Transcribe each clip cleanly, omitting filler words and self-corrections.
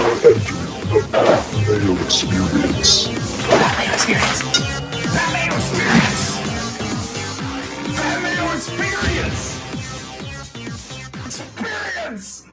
the Mayo Experience. Mayo Experience. Mayo Experience. Mayo Experience.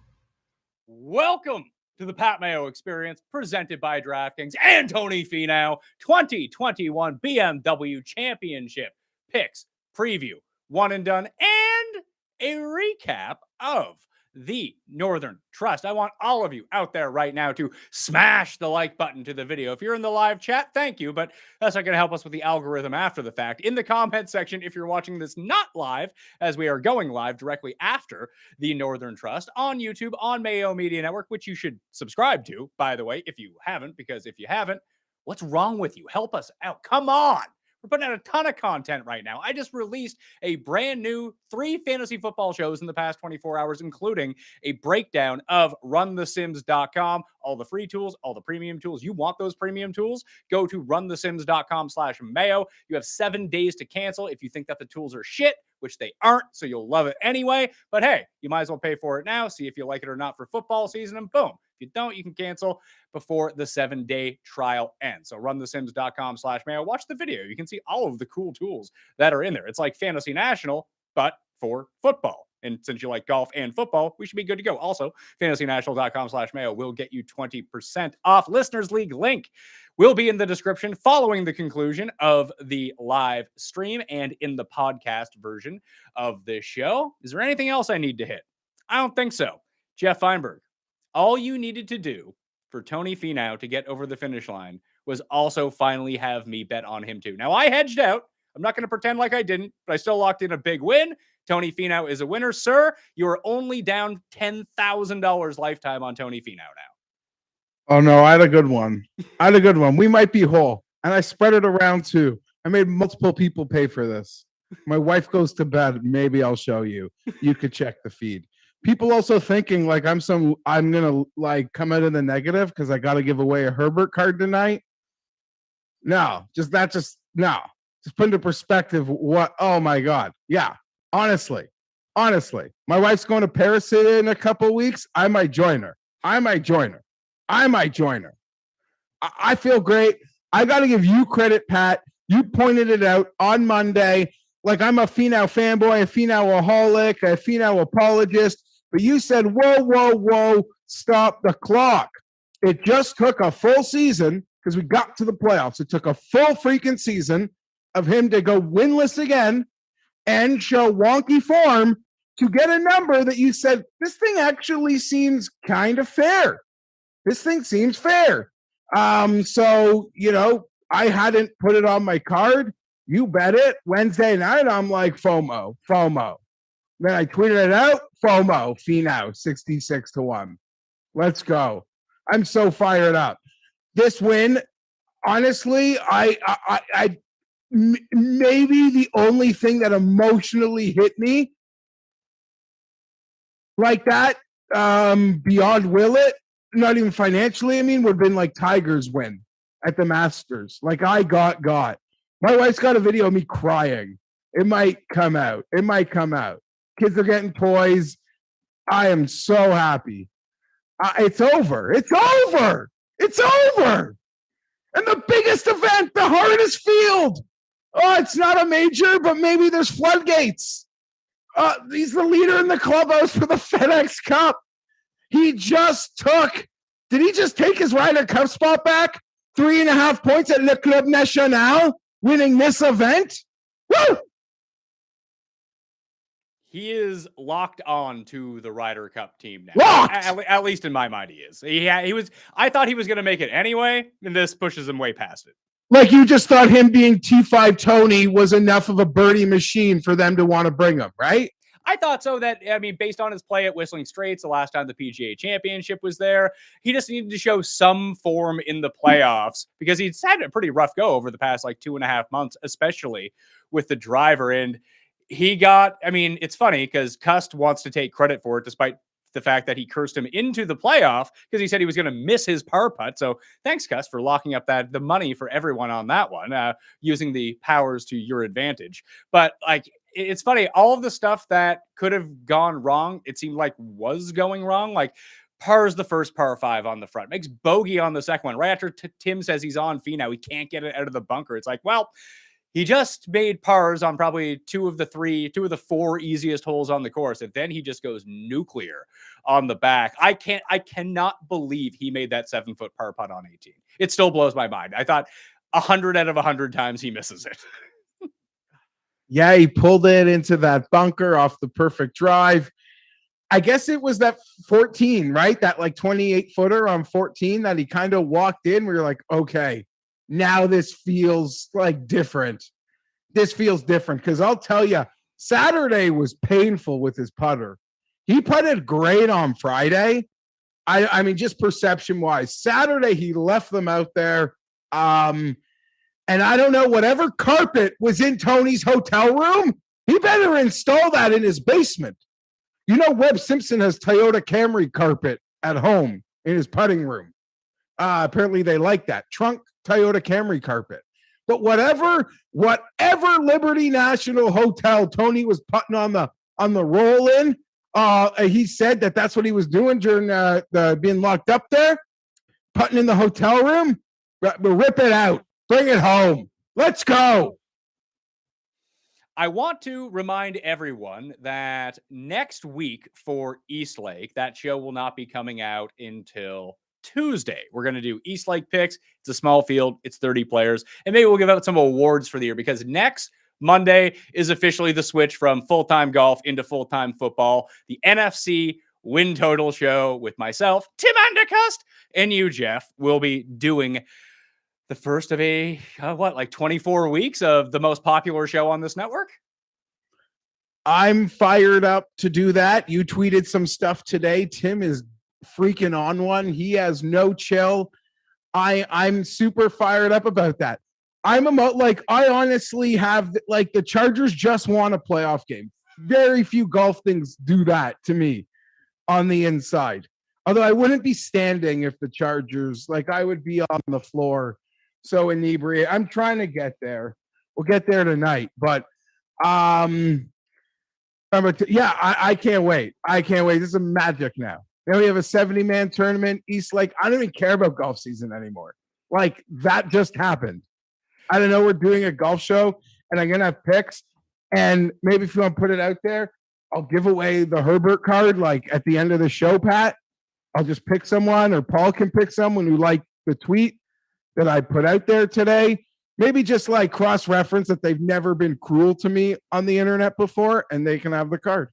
Welcome to the Pat Mayo Experience, presented by DraftKings and Tony Finau 2021 BMW Championship Picks preview, one and done, and a recap of the Northern Trust. I want all of you out there right now to smash the like button to the video. If you're in the live chat, thank you, but that's not going to help us with the algorithm after the fact. In the comment section, if you're watching this not live, as we are going live directly after the Northern Trust on YouTube, on Mayo Media Network, which you should subscribe to, by the way, if you haven't, because if you haven't, what's wrong with you? Help us out. Come on. We're putting out a ton of content right now. I just released a brand new 3 fantasy football shows in the past 24 hours, including a breakdown of runthesims.com, all the free tools, all the premium tools. You want those premium tools? Go to runthesims.com/Mayo. You have 7 days to cancel if you think that the tools are shit, which they aren't, so you'll love it anyway. But hey, you might as well pay for it now, see if you like it or not for football season, and boom. If you don't, you can cancel before the 7-day trial ends. So runthesims.com/Mayo. Watch the video. You can see all of the cool tools that are in there. It's like Fantasy National, but for football. And since you like golf and football, we should be good to go. Also, fantasynational.com/Mayo will get you 20% off. Listeners League link will be in the description following the conclusion of the live stream and in the podcast version of this show. Is there anything else I need to hit? I don't think so. Geoff Fienberg, all you needed to do for Tony Finau to get over the finish line was also finally have me bet on him too. Now, I hedged out. I'm not going to pretend like I didn't, but I still locked in a big win. Tony Finau is a winner. Sir, you are only down $10,000 lifetime on Tony Finau now. Oh, no, I had a good one. We might be whole. And I spread it around too. I made multiple people pay for this. My wife goes to bed. Maybe I'll show you. You could check the feed. People also thinking like I'm gonna like come out in the negative because I got to give away a Herbert card tonight. No, just put into perspective what. Oh my God, yeah. Honestly, my wife's going to Paris in a couple weeks. I might join her. I feel great. I got to give you credit, Pat. You pointed it out on Monday. Like I'm a Finau fanboy, a Finau-aholic, a Finau apologist. But you said, whoa, stop the clock. It just took a full season because we got to the playoffs. It took a full freaking season of him to go winless again and show wonky form to get a number that you said, this thing actually seems kind of fair. This thing seems fair. So, I hadn't put it on my card. You bet it. Wednesday night, I'm like, FOMO. Then I tweeted it out, FOMO, Finau, 66-1. Let's go. I'm so fired up. This win, honestly, maybe the only thing that emotionally hit me like that, beyond will it, not even financially, would have been like Tiger's win at the Masters. Like I got. My wife's got a video of me crying. It might come out. Kids are getting toys. I am so happy. It's over. And the biggest event, the hardest field. Oh, it's not a major, but maybe there's floodgates. He's the leader in the clubhouse for the FedEx Cup. Did he just take his Ryder Cup spot back? 3.5 points at Le Club National, winning this event? Woo! He is locked on to the Ryder Cup team now. At least in my mind, he is. He was. I thought he was going to make it anyway, and this pushes him way past it. Like you just thought him being T5 Tony was enough of a birdie machine for them to want to bring him, right? I thought so. Based on his play at Whistling Straits the last time the PGA Championship was there, he just needed to show some form in the playoffs because he's had a pretty rough go over the past 2.5 months, especially with the driver. And he got, it's funny because Cust wants to take credit for it despite the fact that he cursed him into the playoff because he said he was going to miss his par putt. So thanks, Cust, for locking up the money for everyone on that one, using the powers to your advantage. But it's funny, all of the stuff that could have gone wrong, it seemed like was going wrong. pars the first par 5 on the front, makes bogey on the second one. Right after Tim says he's on Finau, he can't get it out of the bunker. It's like, well, he just made pars on probably two of the 4 easiest holes on the course. And then he just goes nuclear on the back. I cannot believe he made that 7-foot par putt on 18. It still blows my mind. I thought 100 out of 100 times he misses it. Yeah, he pulled it into that bunker off the perfect drive. I guess it was that 14, right? That like 28 footer on 14 that he kind of walked in. We were like, okay, now this feels like different. This feels different because I'll tell you, Saturday was painful with his putter. He putted great on Friday. I mean, just perception wise, Saturday he left them out there. And I don't know, whatever carpet was in Tony's hotel room, he better install that in his basement. You know, Webb Simpson has Toyota Camry carpet at home in his putting room. Apparently they like that. Trunk Toyota Camry carpet. But whatever Liberty National Hotel Tony was putting on the roll in, he said that's what he was doing during the being locked up there, putting in the hotel room. Rip it out. Bring it home. Let's go. I want to remind everyone that next week for Eastlake, that show will not be coming out until Tuesday. We're going to do Eastlake picks. It's a small field. It's 30 players. And maybe we'll give out some awards for the year because next Monday is officially the switch from full-time golf into full-time football. The NFC win total show with myself, Tim Andercust, and you, Geoff, will be doing the first of 24 weeks of the most popular show on this network? I'm fired up to do that. You tweeted some stuff today. Tim is freaking on one. He has no chill. I'm super fired up about that. I honestly have the Chargers just won a playoff game. Very few golf things do that to me on the inside. Although I wouldn't be standing if the Chargers, I would be on the floor. So inebriated. I'm trying to get there. We'll get there tonight. But I can't wait. I can't wait. This is magic now. Then we have a 70-man tournament. Eastlake. I don't even care about golf season anymore. That just happened. I don't know. We're doing a golf show, and I'm gonna have picks. And maybe if you want to put it out there, I'll give away the Herbert card at the end of the show, Pat. I'll just pick someone, or Paul can pick someone who liked the tweet that I put out there today. Maybe just cross-reference that they've never been cruel to me on the internet before, and they can have the card.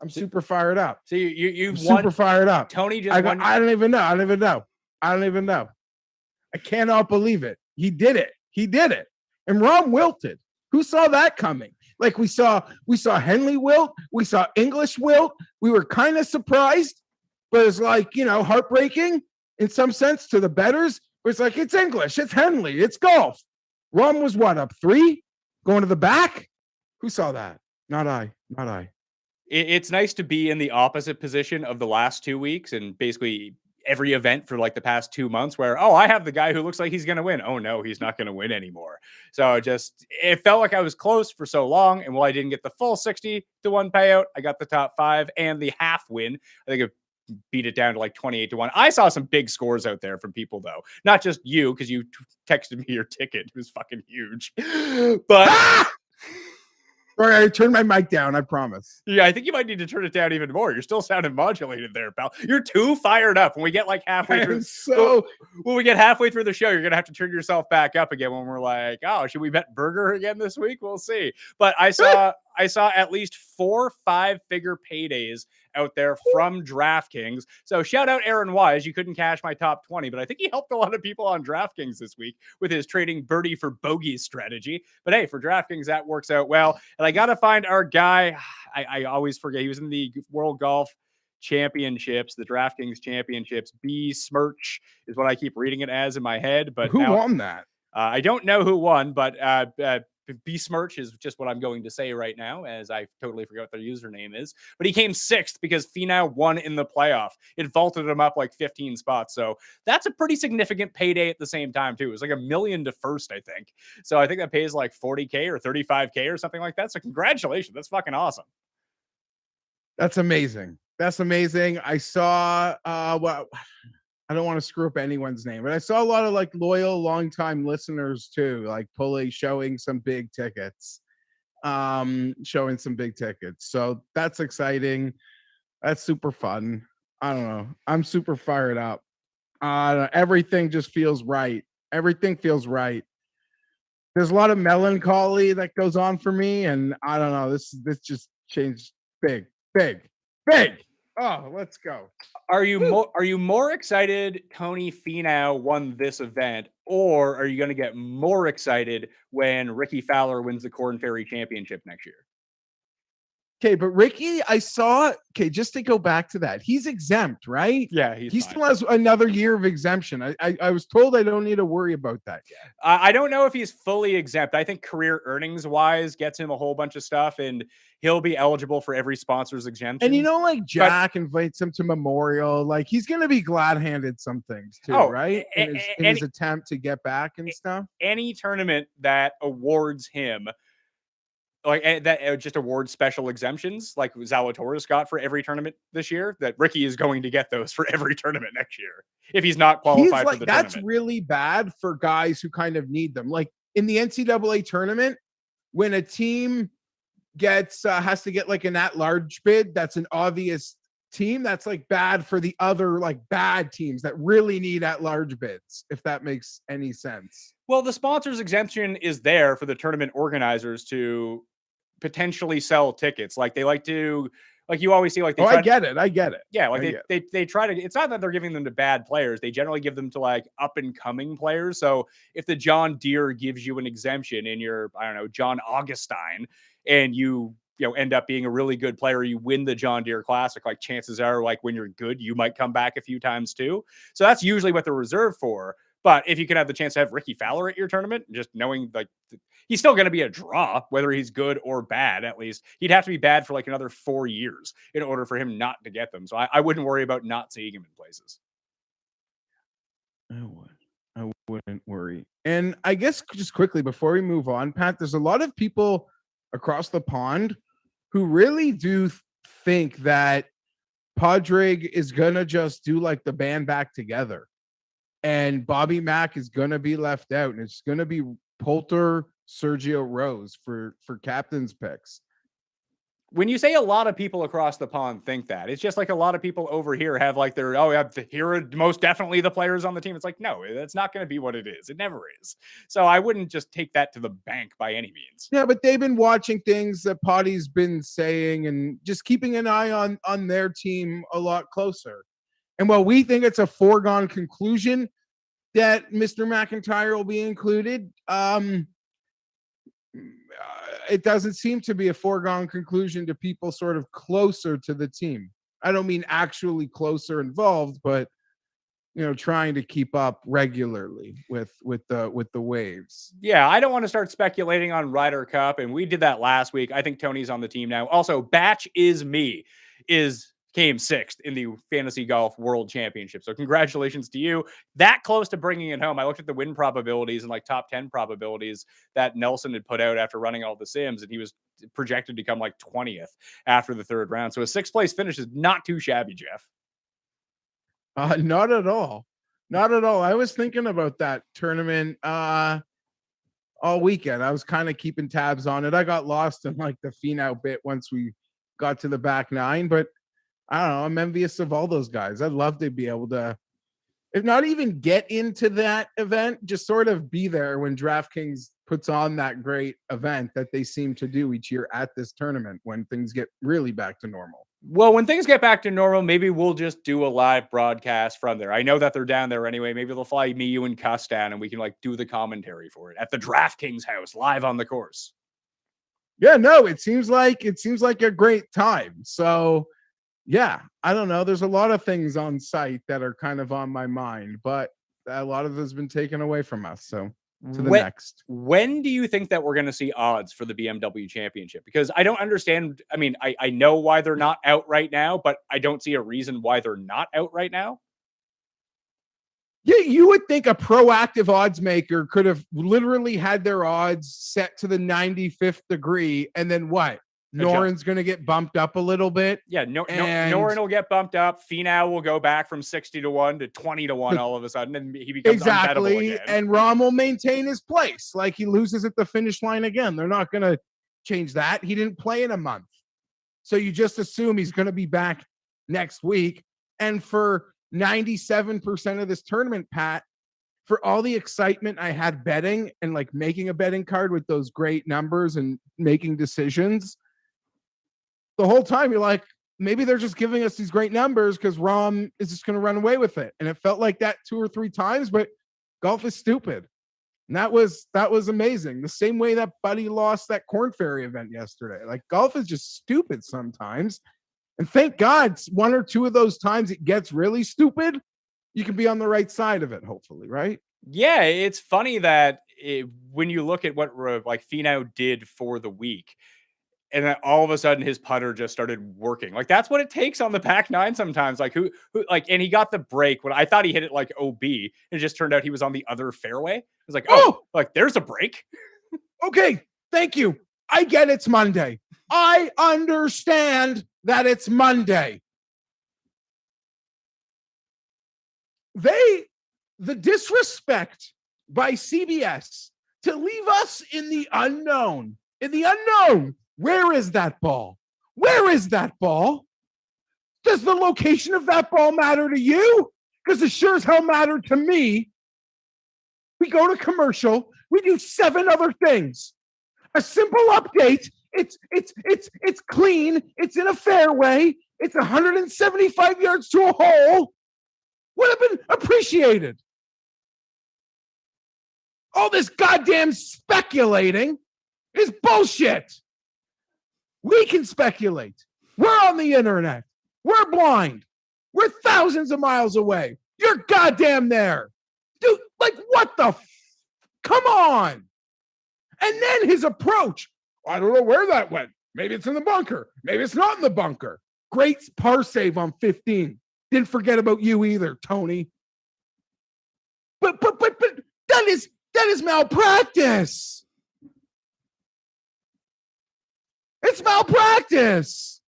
I'm super fired up. So you've won. Super fired up. Tony just won. I don't even know. I cannot believe it. He did it. And Rom wilted. Who saw that coming? We saw Henley wilt. We saw English wilt. We were kind of surprised, but it's heartbreaking in some sense to the bettors. It's it's English, it's Henley, it's golf. Rom was up 3, going to the back. Who saw that? Not I. It's nice to be in the opposite position of the last 2 weeks and basically every event for the past 2 months where, I have the guy who looks like he's going to win. Oh no, he's not going to win anymore. So it felt like I was close for so long. And while I didn't get the full 60-1 payout, I got the top 5 and the half win. I think it beat it down to 28-1. I saw some big scores out there from people though, not just you, because you texted me your ticket. It was fucking huge. But sorry, I turned my mic down. I promise. Yeah, I think you might need to turn it down even more. You're still sounding modulated there, pal. You're too fired up. When we get halfway through, when we get halfway through the show, you're gonna have to turn yourself back up again. When we're should we bet Burger again this week? We'll see. But I saw at least 4 5-figure paydays out there from DraftKings. So shout out Aaron Wise. You couldn't cash my top 20, but I think he helped a lot of people on DraftKings this week with his trading birdie for bogey strategy. But hey, for DraftKings, that works out well. And I got to find our guy. I always forget. He was in the World Golf Championships, the DraftKings Championships. B Smirch is what I keep reading it as in my head. But who won that? I don't know who won, but Besmirch is just what I'm going to say right now, as I totally forgot what their username is. But he came 6th because Finau won in the playoff. It vaulted him up 15 spots. So that's a pretty significant payday at the same time, too. It was $1 million to first, I think. So I think that pays $40K or $35K or something like that. So congratulations. That's fucking awesome. That's amazing. That's amazing. I saw well, I don't want to screw up anyone's name, but I saw a lot of like loyal, longtime listeners too, like showing some big tickets. Showing some big tickets. So that's exciting. That's super fun. I don't know. I'm super fired up. Everything just feels right. Everything feels right. There's a lot of melancholy that goes on for me, and I don't know. This just changed big, big, big. Oh, let's go. Are you more excited Tony Finau won this event, or are you going to get more excited when Ricky Fowler wins the Corn Ferry Championship next year? Okay, but Ricky, I saw. Okay, just to go back to that, he's exempt, right? Yeah, He fine. still has another year of exemption. I was told I don't need to worry about that yet. I don't know if he's fully exempt. I think career earnings wise gets him a whole bunch of stuff, and he'll be eligible for every sponsor's exemption. And like Jack invites him to Memorial, like he's going to be glad-handed some things too, right? In his attempt to get back and stuff. Any tournament that awards him like that just awards special exemptions like Zalatoris got for every tournament this year, that Ricky is going to get those for every tournament next year if he's not qualified for the that's tournament. Really bad for guys who kind of need them. Like in the NCAA tournament, when a team has to get like an at-large bid, that's an obvious team. That's like bad for the other like bad teams that really need at-large bids, if that makes any sense. Well, the sponsors exemption is there for the tournament organizers to potentially sell tickets. Like they like to, like you always see, like I get it. Yeah, like they try to. It's not that they're giving them to bad players. They generally give them to like up and coming players. So if the John Deere gives you an exemption in your, I don't know, John Augustine, and you end up being a really good player, you win the John Deere Classic, like chances are, like when you're good, you might come back a few times too. So that's usually what they're reserved for. But if you could have the chance to have Ricky Fowler at your tournament, just knowing like he's still going to be a draw, whether he's good or bad, at least he'd have to be bad for like another 4 years in order for him not to get them. So I wouldn't worry about not seeing him in places. I wouldn't worry. And I guess just quickly before we move on, Pat, there's a lot of people across the pond who really do think that Padraig is going to just do like the band back together. And Bobby Mack is going to be left out, and it's going to be Poulter, Sergio Rose for captain's picks. When you say a lot of people across the pond think that, it's just like a lot of people over here have like their, here are most definitely the players on the team. It's like, no, that's not going to be what it is. It never is. So I wouldn't just take that to the bank by any means. Yeah, but they've been watching things that Potty's been saying and just keeping an eye on their team a lot closer. And while we think it's a foregone conclusion that Mr. McIntyre will be included, it doesn't seem to be a foregone conclusion to people sort of closer to the team. I don't mean actually closer involved, but trying to keep up regularly with the waves. Yeah, I don't want to start speculating on Ryder Cup, and we did that last week. I think Tony's on the team now. Also, Batch is me came 6th in the Fantasy Golf World Championship. So congratulations to you. That close to bringing it home. I looked at the win probabilities and like top 10 probabilities that Nelson had put out after running all the sims, and he was projected to come like 20th after the 3rd round. So a 6th place finish is not too shabby, Jeff. Not at all. Not at all. I was thinking about that tournament all weekend. I was kind of keeping tabs on it. I got lost in like the Finau bit once we got to the back 9, but I don't know. I'm envious of all those guys. I'd love to be able to, if not even get into that event, just sort of be there when DraftKings puts on that great event that they seem to do each year at this tournament when things get really back to normal. Well, when things get back to normal, maybe we'll just do a live broadcast from there. I know that they're down there anyway. Maybe they'll fly me, you, and Cuss down, and we can like do the commentary for it at the DraftKings house live on the course. Yeah, no, it seems like a great time. So yeah, I don't know. There's a lot of things on site that are kind of on my mind, but a lot of it has been taken away from us. So to the next. When do you think that we're going to see odds for the BMW Championship? Because I don't understand. I mean, I know why they're not out right now, but I don't see a reason why they're not out right now. Yeah, you would think a proactive odds maker could have literally had their odds set to the 95th degree and then what? Noren's going to get bumped up a little bit. Yeah, Noren will get bumped up. Finau will go back from 60-1 to 20-1 all of a sudden, and he becomes unbettable again. And Rahm will maintain his place. Like, he loses at the finish line again. They're not going to change that. He didn't play in a month. So you just assume he's going to be back next week. And for 97% of this tournament, Pat, for all the excitement I had betting and like making a betting card with those great numbers and making decisions, the whole time you're like, maybe they're just giving us these great numbers because Rahm is just going to run away with it. And it felt like that 2 or 3 times, but golf is stupid. And that was amazing. The same way that Buddy lost that Corn Ferry event yesterday. Like, golf is just stupid sometimes. And thank God 1 or 2 of those times it gets really stupid, you can be on the right side of it, hopefully, right? Yeah, it's funny that when you look at what like Finau did for the week, and then all of a sudden his putter just started working. Like, that's what it takes on the Pac 9 sometimes. Like, who like, and he got the break when I thought he hit it like OB. And it just turned out he was on the other fairway. It was like, oh, like, there's a break. Okay, thank you. I get it's Monday. I understand that it's Monday. The disrespect by CBS to leave us in the unknown. In the unknown. Where is that ball? Where is that ball? Does the location of that ball matter to you? Because it sure as hell mattered to me. We go to commercial. We do 7 other things. A simple update. It's clean. It's in a fairway. It's 175 yards to a hole. Would have been appreciated. All this goddamn speculating is bullshit. We can speculate. We're on the internet. We're blind. We're thousands of miles away. You're goddamn there. Dude, like, what the come on. And then his approach. I don't know where that went. Maybe it's in the bunker. Maybe it's not in the bunker. Great par save on 15. Didn't forget about you either, Tony. But that is malpractice. It's malpractice.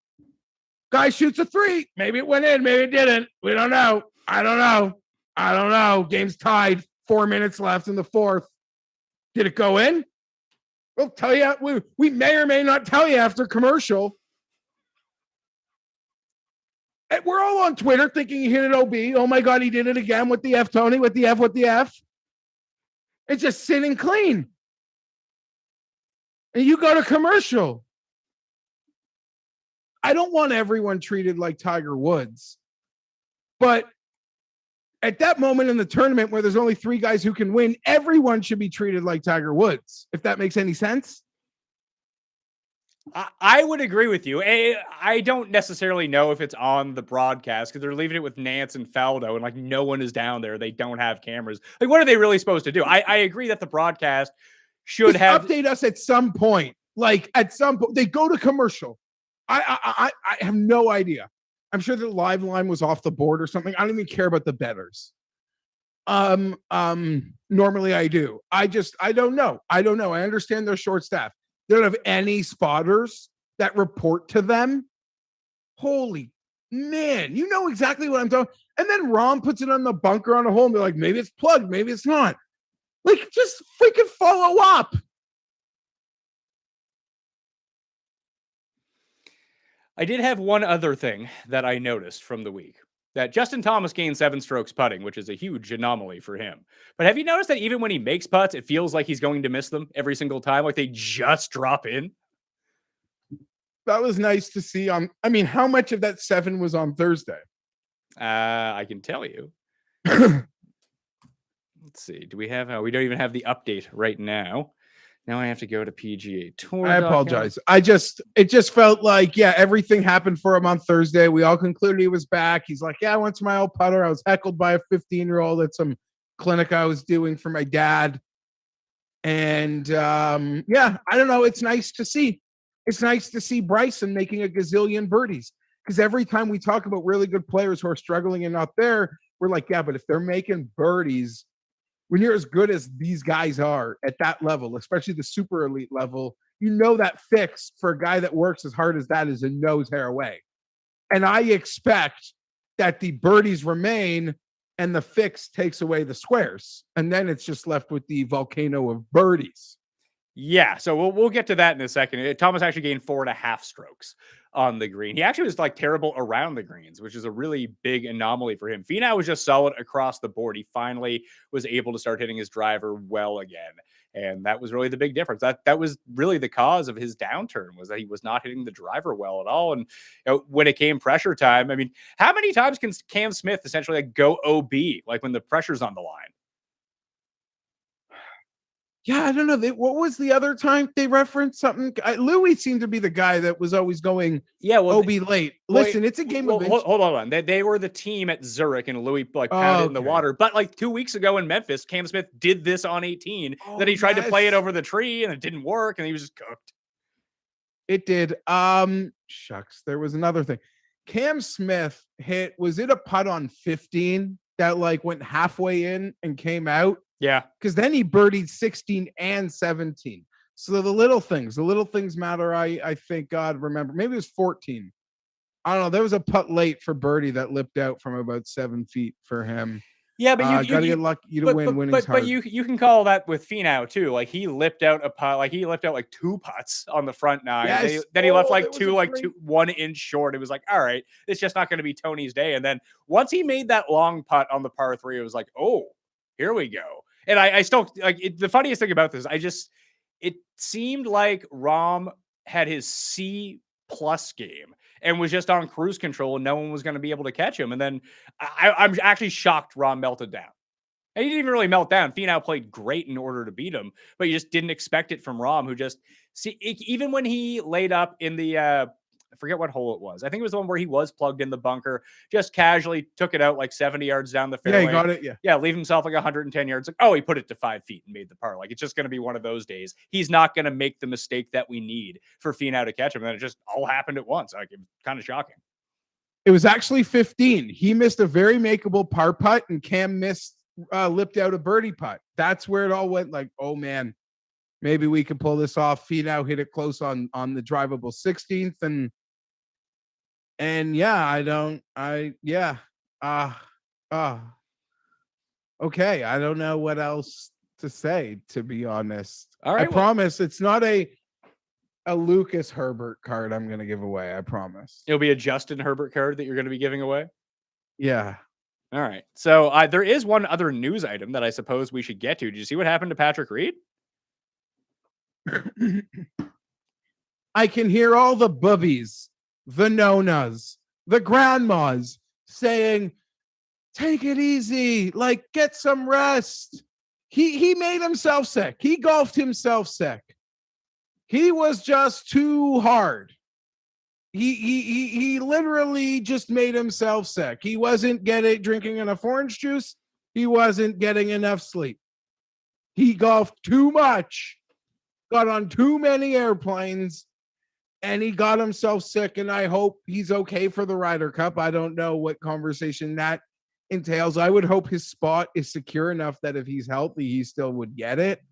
Guy shoots a 3. Maybe it went in. Maybe it didn't. We don't know. I don't know. Game's tied. 4 minutes left in the 4th. Did it go in? We'll tell you. We may or may not tell you after commercial. And we're all on Twitter thinking he hit it OB. Oh my God, he did it again. With the F, Tony. With the F. It's just sitting clean. And you go to commercial. I don't want everyone treated like Tiger Woods. But at that moment in the tournament where there's only 3 guys who can win, everyone should be treated like Tiger Woods, if that makes any sense. I would agree with you. I don't necessarily know if it's on the broadcast because they're leaving it with Nance and Faldo, and like no one is down there. They don't have cameras. Like, what are they really supposed to do? I agree that the broadcast should update us at some point. Like, at some point, they go to commercial. I have no idea. I'm sure the live line was off the board or something. I don't even care about the bettors. Normally I do. I don't know. I understand they're short staffed. They don't have any spotters that report to them. Holy man, you know exactly what I'm talking. And then Rahm puts it on the bunker on a hole and they're like, maybe it's plugged, maybe it's not. Like, just freaking follow up. I did have one other thing that I noticed from the week. That Justin Thomas gained 7 strokes putting, which is a huge anomaly for him. But have you noticed that even when he makes putts, it feels like he's going to miss them every single time? Like, they just drop in? That was nice to see. I mean, how much of that 7 was on Thursday? I can tell you. Let's see. Do we have... we don't even have the update right now. Now I have to go to PGA Tour. I apologize. It just felt like, yeah, everything happened for him on Thursday. We all concluded he was back. He's like, yeah, I went to my old putter. I was heckled by a 15-year-old at some clinic I was doing for my dad. And yeah, I don't know. It's nice to see. It's nice to see Bryson making a gazillion birdies. Because every time we talk about really good players who are struggling and not there, we're like, yeah, but if they're making birdies when you're as good as these guys are at that level, especially the super elite level, you know that fix for a guy that works as hard as that is a nose hair away. And I expect that the birdies remain and the fix takes away the squares. And then it's just left with the volcano of birdies. Yeah, so we'll get to that in a second. Thomas actually gained 4.5 strokes on the green. He actually was like terrible around the greens, which is a really big anomaly for him. Finau was just solid across the board. He finally was able to start hitting his driver well again. And that was really the big difference. That was really the cause of his downturn, was that he was not hitting the driver well at all. And when it came pressure time, I mean, how many times can Cam Smith essentially like go OB, like when the pressure's on the line? Yeah, I don't know. What was the other time they referenced something? Louis seemed to be the guy that was always going OB late. Listen, it's a game of inches. Hold on. They were the team at Zurich, and Louis like pounded it in the water. But like 2 weeks ago in Memphis, Cam Smith did this on 18. Then he tried to play it over the tree, and it didn't work, and he was just cooked. It did. Shucks. There was another thing. Cam Smith was it a putt on 15 that like went halfway in and came out? Yeah. Because then he birdied 16 and 17. So the little things matter. I think God remember. Maybe it was 14. I don't know. There was a putt late for birdie that lipped out from about 7 feet for him. Yeah, but you gotta get lucky to win. But you can call that with Finau too. Like he lipped out a putt, like he lipped out like 2 putts on the front nine. Yes. Then he left like 1 inch short. It was like, all right, it's just not going to be Tony's day. And then once he made that long putt on the par 3, it was like, oh, here we go. And I still like it, the funniest thing about this. It seemed like Rahm had his C+ game and was just on cruise control, and no one was going to be able to catch him. And then I'm actually shocked Rahm melted down. And he didn't even really melt down. Finau played great in order to beat him, but you just didn't expect it from Rahm, who just even when he laid up in the I forget what hole it was. I think it was the one where he was plugged in the bunker, just casually took it out like 70 yards down the fairway. Yeah, he got it. Yeah, leave himself like 110 yards. Like, oh, he put it to 5 feet and made the par. Like, it's just going to be one of those days. He's not going to make the mistake that we need for Finau to catch him. And then it just all happened at once. Like, it was kind of shocking. It was actually 15. He missed a very makeable par putt, and Cam lipped out a birdie putt. That's where it all went. Like, oh man, maybe we could pull this off. Finau hit it close on the drivable 16th, and yeah, okay. I don't know what else to say, to be honest. All right, I promise it's not a Lucas Herbert card I'm going to give away. I promise. It'll be a Justin Herbert card that you're going to be giving away. Yeah. All right. So there is one other news item that I suppose we should get to. Did you see what happened to Patrick Reed? I can hear all the boobies, the nonas, the grandmas saying, take it easy, like get some rest. He made himself sick. He golfed himself sick. He was just too hard. He literally just made himself sick. He wasn't drinking enough orange juice. He wasn't getting enough sleep. He golfed too much, got on too many airplanes, and he got himself sick. And I hope he's okay for the Ryder Cup. I don't know what conversation that entails. I would hope his spot is secure enough that if he's healthy, he still would get it.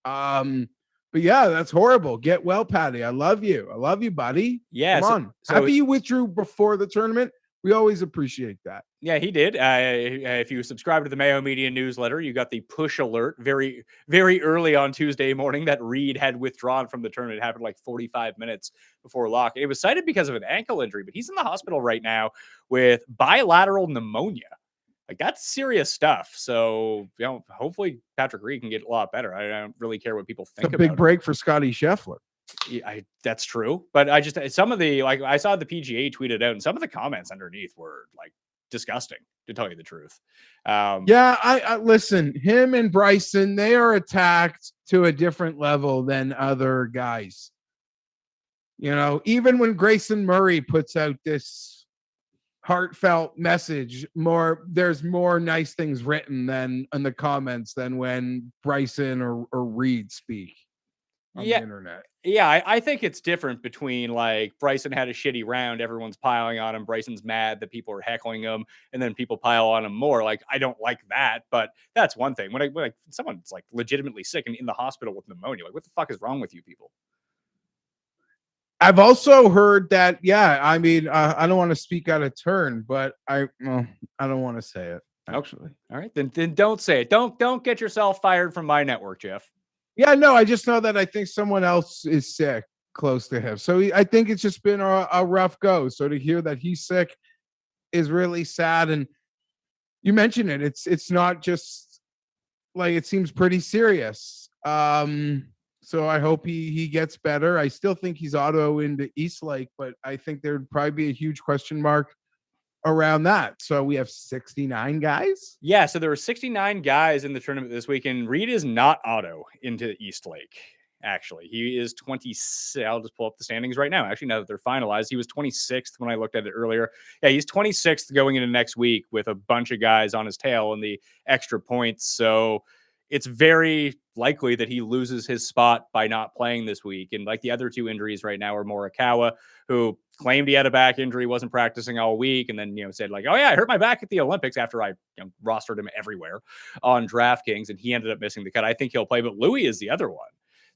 But yeah, that's horrible. Get well, Patty. I love you. I love you, buddy. Yeah. Come on. Happy you withdrew before the tournament. We always appreciate that. Yeah, he did. If you subscribe to the Mayo Media newsletter, you got the push alert very, very early on Tuesday morning that Reed had withdrawn from the tournament. It happened like 45 minutes before lock. It was cited because of an ankle injury, but he's in the hospital right now with bilateral pneumonia. Like, that's serious stuff. So, hopefully Patrick Reed can get a lot better. I don't really care what people think about it. It's a big break for Scotty Scheffler. Yeah, that's true. But I just, some of the, like, I saw the PGA tweeted out, and some of the comments underneath were like disgusting, to tell you the truth. Yeah, I listen, him and Bryson, they are attacked to a different level than other guys. You know, even when Grayson Murray puts out this heartfelt message, there's more nice things written than in the comments than when Bryson or Reed speak. on the internet. Yeah, I think it's different between like Bryson had a shitty round, everyone's piling on him, Bryson's mad that people are heckling him, and then people pile on him more. Like, I don't like that, but that's one thing. When someone's like legitimately sick and in the hospital with pneumonia, like what the fuck is wrong with you people? I've also heard that, I mean, I don't want to speak out of turn, but I don't want to say it, actually. All right, then don't say it. Don't get yourself fired from my network, Jeff. Yeah, no, I just know that I think someone else is sick close to him. So I think it's just been a rough go. So to hear that he's sick is really sad. And you mentioned it. It's not just like, it seems pretty serious. So I hope he gets better. I still think he's auto into Eastlake, but I think there'd probably be a huge question mark around that. So we have 69 guys. Yeah, so there were 69 guys in the tournament this week, and Reed is not auto into Eastlake. Actually, he is 26. I'll just pull up the standings right now. Actually, now that they're finalized, he was 26th when I looked at it earlier. Yeah, he's 26th going into next week with a bunch of guys on his tail and the extra points. So it's very likely that he loses his spot by not playing this week. And like the other two injuries right now are Morikawa, who claimed he had a back injury, wasn't practicing all week, and then said like, "Oh yeah, I hurt my back at the Olympics," after I rostered him everywhere on DraftKings, and he ended up missing the cut. I think he'll play, but Louis is the other one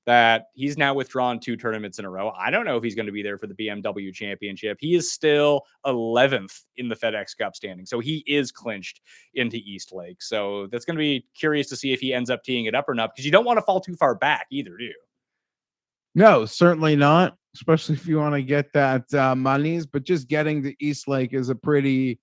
that he's now withdrawn 2 tournaments in a row. I don't know if he's going to be there for the BMW Championship. He is still 11th in the FedEx Cup standing, so he is clinched into Eastlake. So that's going to be curious to see if he ends up teeing it up or not, because you don't want to fall too far back either, do you? No, certainly not, especially if you want to get that monies. But just getting to Eastlake is a pretty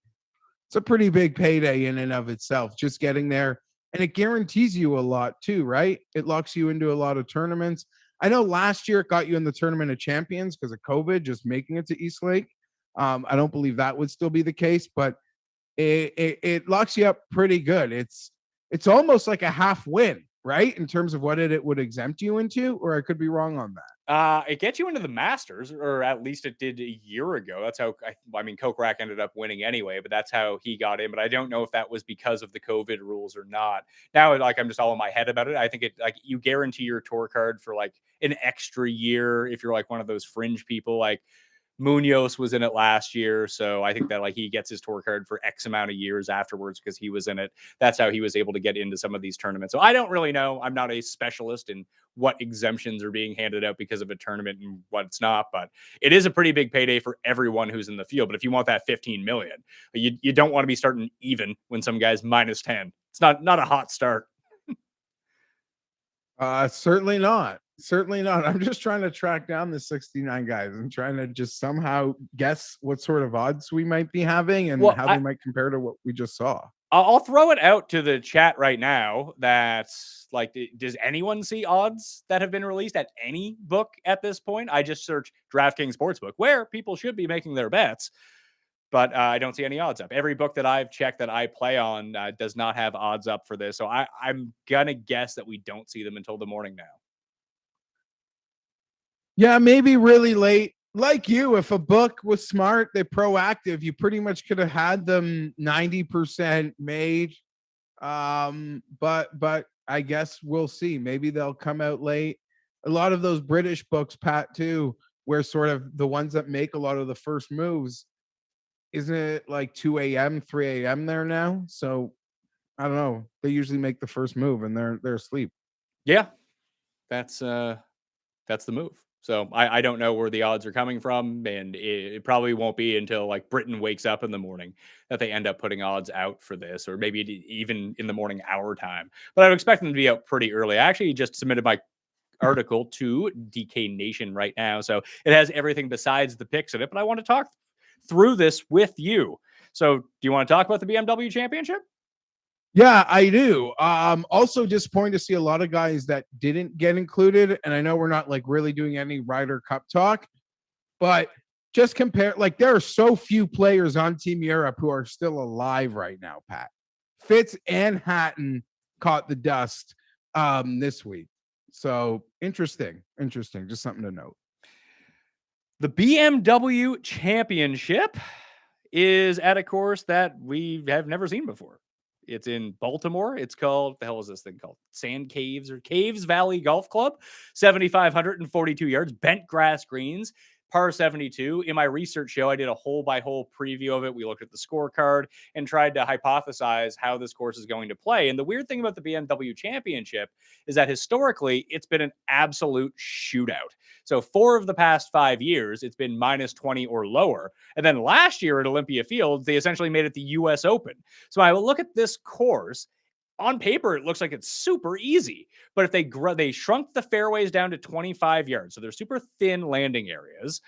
big payday in and of itself. Just getting there, and it guarantees you a lot too, right? It locks you into a lot of tournaments. I know last year it got you in the Tournament of Champions because of COVID, just making it to Eastlake. I don't believe that would still be the case, but it locks you up pretty good. It's almost like a half win, right? In terms of what it would exempt you into, or I could be wrong on that. It gets you into the Masters, or at least it did a year ago. That's how, I mean, Kokrak ended up winning anyway, but that's how he got in. But I don't know if that was because of the COVID rules or not. Now, like, I'm just all in my head about it. I think it, like, you guarantee your tour card for like an extra year if you're like one of those fringe people. Like Munoz was in it last year, so I think that like he gets his tour card for X amount of years afterwards because he was in it. That's how he was able to get into some of these tournaments. So I don't really know. I'm not a specialist in what exemptions are being handed out because of a tournament and what's not, but it is a pretty big payday for everyone who's in the field. But if you want that 15 million, you don't want to be starting even when some guy's minus 10. It's not a hot start. Certainly not. Certainly not. I'm just trying to track down the 69 guys. I'm trying to just somehow guess what sort of odds we might be having and how they might compare to what we just saw. I'll throw it out to the chat right now. That's like, does anyone see odds that have been released at any book at this point? I just searched DraftKings Sportsbook, where people should be making their bets, but I don't see any odds up. Every book that I've checked that I play on does not have odds up for this. So I'm going to guess that we don't see them until the morning now. Yeah, maybe really late. Like you, if a book was smart, they're proactive, you pretty much could have had them 90% made. But I guess we'll see. Maybe they'll come out late. A lot of those British books, Pat, too, where sort of the ones that make a lot of the first moves, isn't it like 2 a.m., 3 a.m. there now? So I don't know. They usually make the first move and they're asleep. Yeah, that's the move. So I don't know where the odds are coming from, and it probably won't be until like Britain wakes up in the morning that they end up putting odds out for this, or maybe even in the morning our time. But I would expect them to be out pretty early. I actually just submitted my article to DK Nation right now, so it has everything besides the picks in it, but I want to talk through this with you. So do you want to talk about the BMW Championship? Yeah, I do. Also disappointed to see a lot of guys that didn't get included. And I know we're not like really doing any Ryder Cup talk, but just compare, like there are so few players on Team Europe who are still alive right now, Pat. Fitz and Hatton caught the dust this week. So interesting. Just something to note. The BMW Championship is at a course that we have never seen before. It's in Baltimore. It's called, the hell is this thing called? Sand Caves or Caves Valley Golf Club. 7,542 yards, bent grass greens, par 72. In my research show, I did a hole by hole preview of it. We looked at the scorecard and tried to hypothesize how this course is going to play. And the weird thing about the BMW Championship is that historically it's been an absolute shootout. So 4 of the past 5 years, it's been minus 20 or lower. And then last year at Olympia Fields, they essentially made it the US Open. So I will look at this course. On paper, it looks like it's super easy, but if they shrunk the fairways down to 25 yards, so they're super thin landing areas.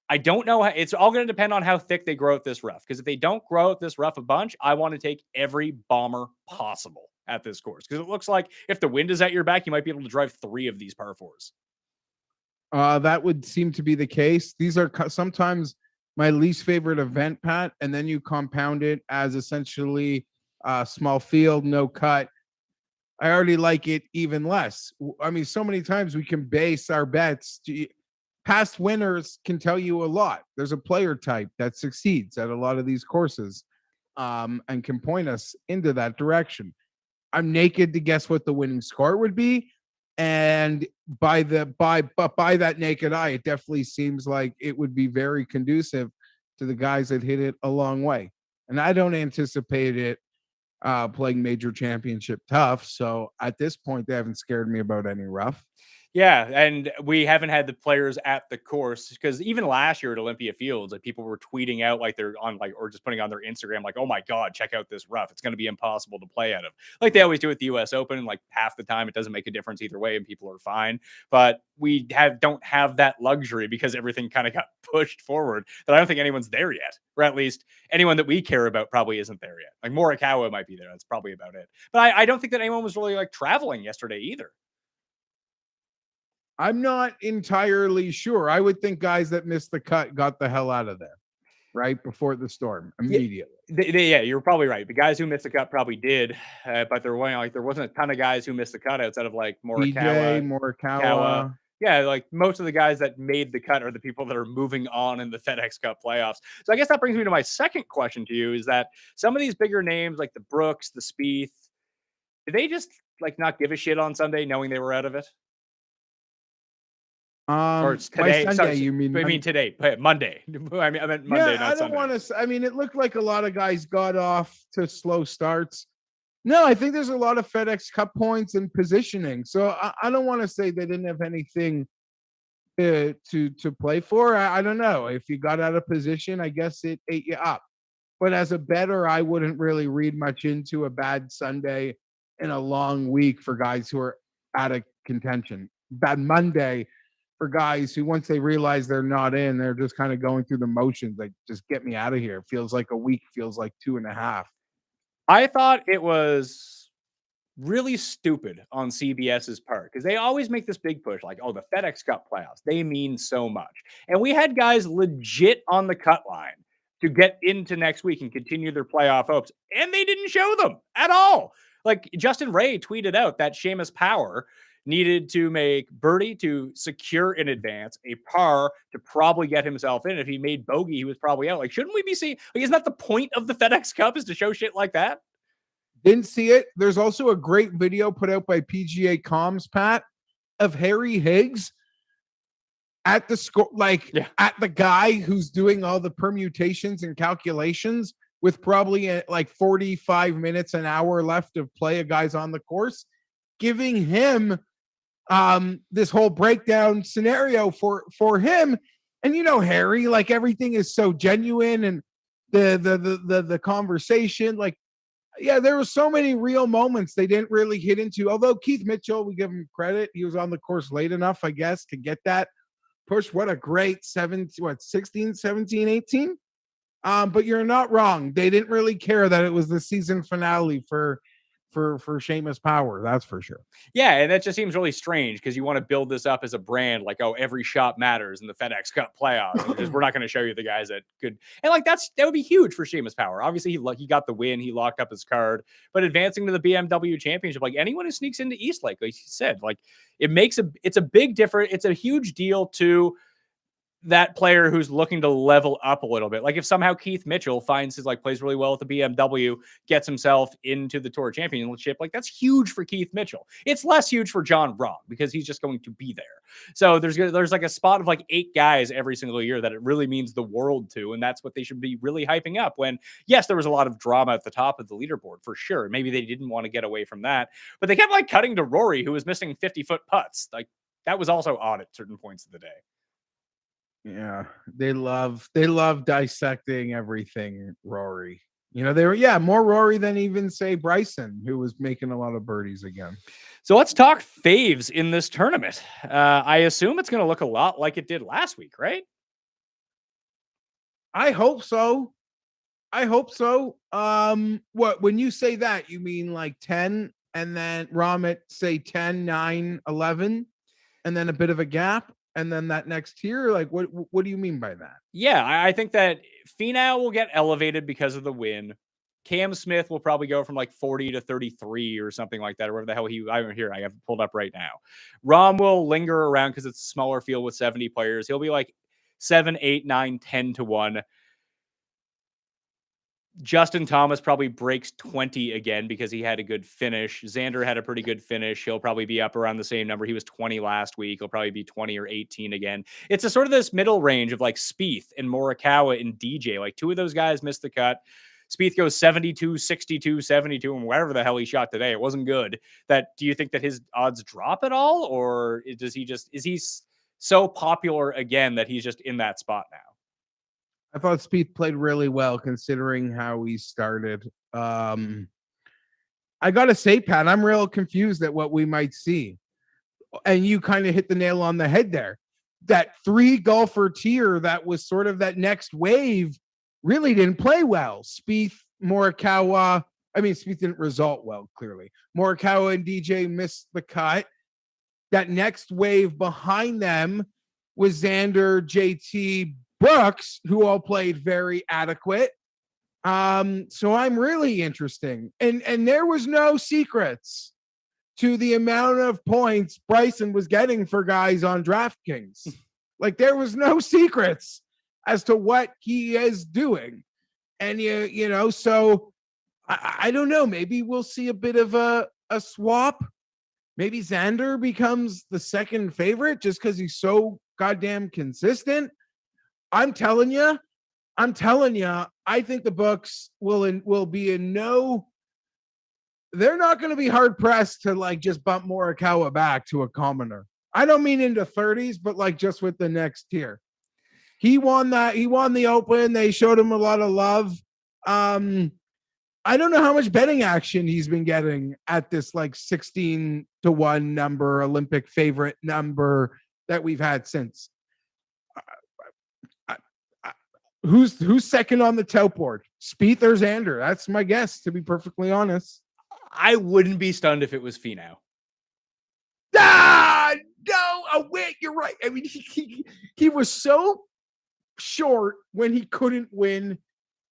I don't know. It's all going to depend on how thick they grow out this rough. Because if they don't grow out this rough a bunch, I want to take every bomber possible at this course. Because it looks like if the wind is at your back, you might be able to drive 3 of these par 4s. That would seem to be the case. These are sometimes my least favorite event, Pat, and then you compound it as essentially small field, no cut. I already like it even less. I mean, so many times we can base our bets. Past winners can tell you a lot. There's a player type that succeeds at a lot of these courses and can point us into that direction. I'm naked to guess what the winning score would be. And by that naked eye, it definitely seems like it would be very conducive to the guys that hit it a long way. And I don't anticipate it playing major championship tough. So at this point, they haven't scared me about any rough. Yeah, and we haven't had the players at the course because even last year at Olympia Fields, like people were tweeting out like they're on like or just putting on their Instagram like, "Oh my God, check out this rough! It's going to be impossible to play out of." Like they always do at the U.S. Open. Like half the time, it doesn't make a difference either way, and people are fine. But we don't have that luxury because everything kind of got pushed forward. That I don't think anyone's there yet, or at least anyone that we care about probably isn't there yet. Like Morikawa might be there. That's probably about it. But I don't think that anyone was really like traveling yesterday either. I'm not entirely sure. I would think guys that missed the cut got the hell out of there right before the storm immediately. Yeah, you're probably right. The guys who missed the cut probably did, but there wasn't a ton of guys who missed the cut outside of like Morikawa. Yeah, like most of the guys that made the cut are the people that are moving on in the FedEx Cup playoffs. So I guess that brings me to my second question to you: is that some of these bigger names like the Brooks, the Spieth, did they just like not give a shit on Sunday, knowing they were out of it? Or it's today. Sunday, Sorry, you mean? I mean today, Monday. I meant Monday, not Sunday. Want to. I mean, it looked like a lot of guys got off to slow starts. No, I think there's a lot of FedEx Cup points and positioning. So I don't want to say they didn't have anything to play for. I don't know. If you got out of position, I guess it ate you up. But as a bettor, I wouldn't really read much into a bad Sunday in a long week for guys who are out of contention. Bad Monday for guys who once they realize they're not in, they're just kind of going through the motions. Like, just get me out of here. Feels like a week, feels like 2.5. I thought it was really stupid on CBS's part because they always make this big push like, oh, the FedEx Cup playoffs, they mean so much. And we had guys legit on the cut line to get into next week and continue their playoff hopes, and they didn't show them at all. Like Justin Ray tweeted out that Seamus Power needed to make birdie to secure in advance, a par to probably get himself in. If he made bogey, he was probably out. Like, shouldn't we be seeing? Like, isn't that the point of the FedEx Cup is to show shit like that? Didn't see it. There's also a great video put out by PGA Comms, Pat, of Harry Higgs at the score, at the guy who's doing all the permutations and calculations with probably like 45 minutes, an hour left of play. A guy's on the course, giving him this whole breakdown scenario for him. And Harry, like, everything is so genuine, and the conversation, like, yeah, there were so many real moments they didn't really hit into. Although Keith Mitchell, we give him credit, he was on the course late enough, I guess, to get that push. What a great 16, 17, 18. But you're not wrong. They didn't really care that it was the season finale for Seamus Power, that's for sure. Yeah, and that just seems really strange because you want to build this up as a brand, like, oh, every shot matters in the FedEx Cup playoffs. Because we're not going to show you the guys that could, and like that would be huge for Seamus Power. Obviously, he got the win, he locked up his card, but advancing to the BMW Championship, like anyone who sneaks into Eastlake, like he said, like it's a big difference. It's a huge deal to that player who's looking to level up a little bit. Like if somehow Keith Mitchell finds his plays really well with the BMW, gets himself into the Tour Championship, that's huge for Keith Mitchell. It's less huge for John Rahm because he's just going to be there. So there's a spot of 8 guys every single year that it really means the world to, and that's what they should be really hyping up. When yes, there was a lot of drama at the top of the leaderboard for sure. Maybe they didn't want to get away from that, but they kept cutting to Rory, who was missing 50-foot putts. That was also odd at certain points of the day. Yeah, they love dissecting everything, Rory. They were more Rory than even say Bryson, who was making a lot of birdies again. So let's talk faves in this tournament. I assume it's going to look a lot like it did last week, right? I hope so. What, when you say that, you mean 10 and then Rahm at say 10, 9, 11, and then a bit of a gap? And then that next tier, what do you mean by that? Yeah, I think that Finau will get elevated because of the win. Cam Smith will probably go from 40 to 33 or something like that, or whatever the hell I'm here. I have it pulled up right now. Rahm will linger around because it's a smaller field with 70 players. He'll be 7, 8, 9, 10 to 1. Justin Thomas probably breaks 20 again because he had a good finish. Xander had a pretty good finish. He'll probably be up around the same number. He was 20 last week. He'll probably be 20 or 18 again. It's a sort of this middle range of Spieth and Morikawa and DJ. 2 of those guys missed the cut. Spieth goes 72, 62, 72, and whatever the hell he shot today. It wasn't good. Do you think that his odds drop at all? Or is he so popular again that he's just in that spot now? I thought Spieth played really well considering how he started. I got to say, Pat, I'm real confused at what we might see. And you kind of hit the nail on the head there. That 3 golfer tier that was sort of that next wave really didn't play well. Spieth, Morikawa. Spieth didn't result well, clearly. Morikawa and DJ missed the cut. That next wave behind them was Xander, JT, Brooks, who all played very adequate. So I'm really interesting. And there was no secrets to the amount of points Bryson was getting for guys on DraftKings. There was no secrets as to what he is doing. And so I don't know. Maybe we'll see a bit of a swap. Maybe Xander becomes the second favorite just because he's so goddamn consistent. I'm telling you, I think the books will be in no. They're not going to be hard pressed to just bump Morikawa back to a commoner. I don't mean into 30s, but just with the next tier. He won that. He won the Open. They showed him a lot of love. I don't know how much betting action he's been getting at this 16 to 1 number, Olympic favorite number that we've had since. Who's second on the tout board? Spieth or Xander? That's my guess, to be perfectly honest. I wouldn't be stunned if it was Finau. No. Oh, wait, you're right. He was so short when he couldn't win.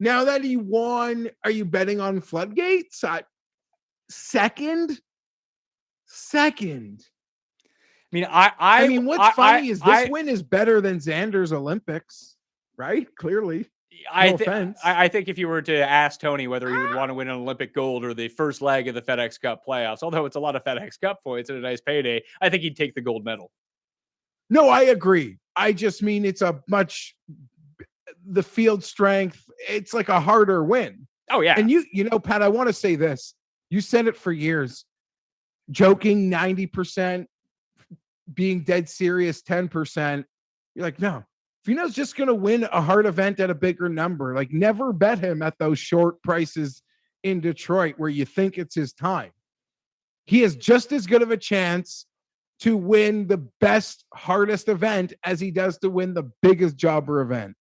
Now that he won, are you betting on floodgates? Second. What's funny is this win is better than Xander's Olympics. Right? Clearly. I think if you were to ask Tony whether he would want to win an Olympic gold or the first leg of the FedEx Cup playoffs, although it's a lot of FedEx Cup points and a nice payday, I think he'd take the gold medal. No, I agree. I just mean it's the field strength. It's a harder win. Oh, yeah. And Pat, I want to say this. You said it for years. Joking 90%, being dead serious 10%. You're no. Finau's just going to win a hard event at a bigger number. Never bet him at those short prices in Detroit where you think it's his time. He has just as good of a chance to win the best, hardest event as he does to win the biggest jobber event.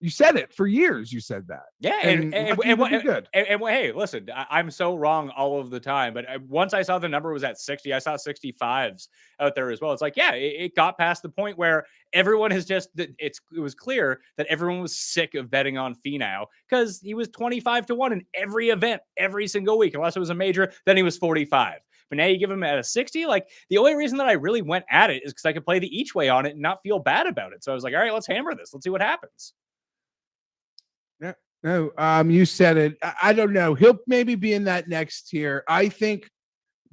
You said it for years. You said that. Yeah. And hey, listen, I'm so wrong all of the time. But once I saw the number was at 60, I saw 65s out there as well. It's it got past the point where everyone has it was clear that everyone was sick of betting on Finau because he was 25 to 1 in every event, every single week, unless it was a major, then he was 45. but now you give him at a 60. Like, the only reason that I really went at it is because I could play the each way on it and not feel bad about it. So I was like, all right, let's hammer this. Let's see what happens. No, you said it. I don't know. He'll maybe be in that next tier. I think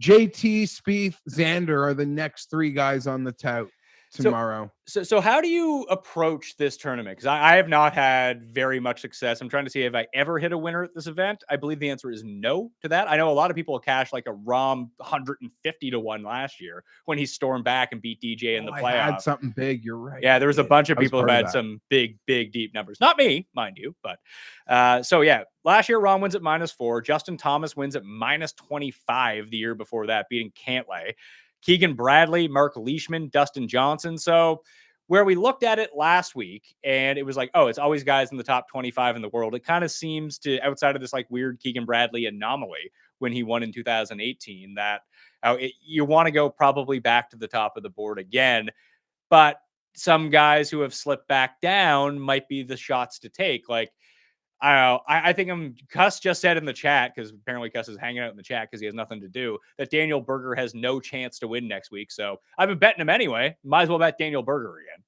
JT, Spieth, Xander are the next three guys on the tout tomorrow. So how do you approach this tournament? Because I have not had very much success. I'm trying to see if I ever hit a winner at this event. I believe the answer is no to that. I know a lot of people will cash like a Rahm 150 to 1 last year when he stormed back and beat DJ in the playoffs. I had something big. You're right. Yeah, there was a bunch of people who had some big, deep numbers. Not me, mind you. But so yeah, last year Rahm wins at -4. Justin Thomas wins at -25 the year before that, beating Cantlay. Keegan Bradley, Mark Leishman, Dustin Johnson. So where we looked at it last week and it was like, oh, it's always guys in the top 25 in the world. It kind of seems to, outside of this like weird Keegan Bradley anomaly when he won in 2018, that you want to go probably back to the top of the board again. But some guys who have slipped back down might be the shots to take. Like, I don't know. I think Cuss just said in the chat, because apparently Cuss is hanging out in the chat because he has nothing to do, that Daniel Berger has no chance to win next week. So I've been betting him anyway. Might as well bet Daniel Berger again.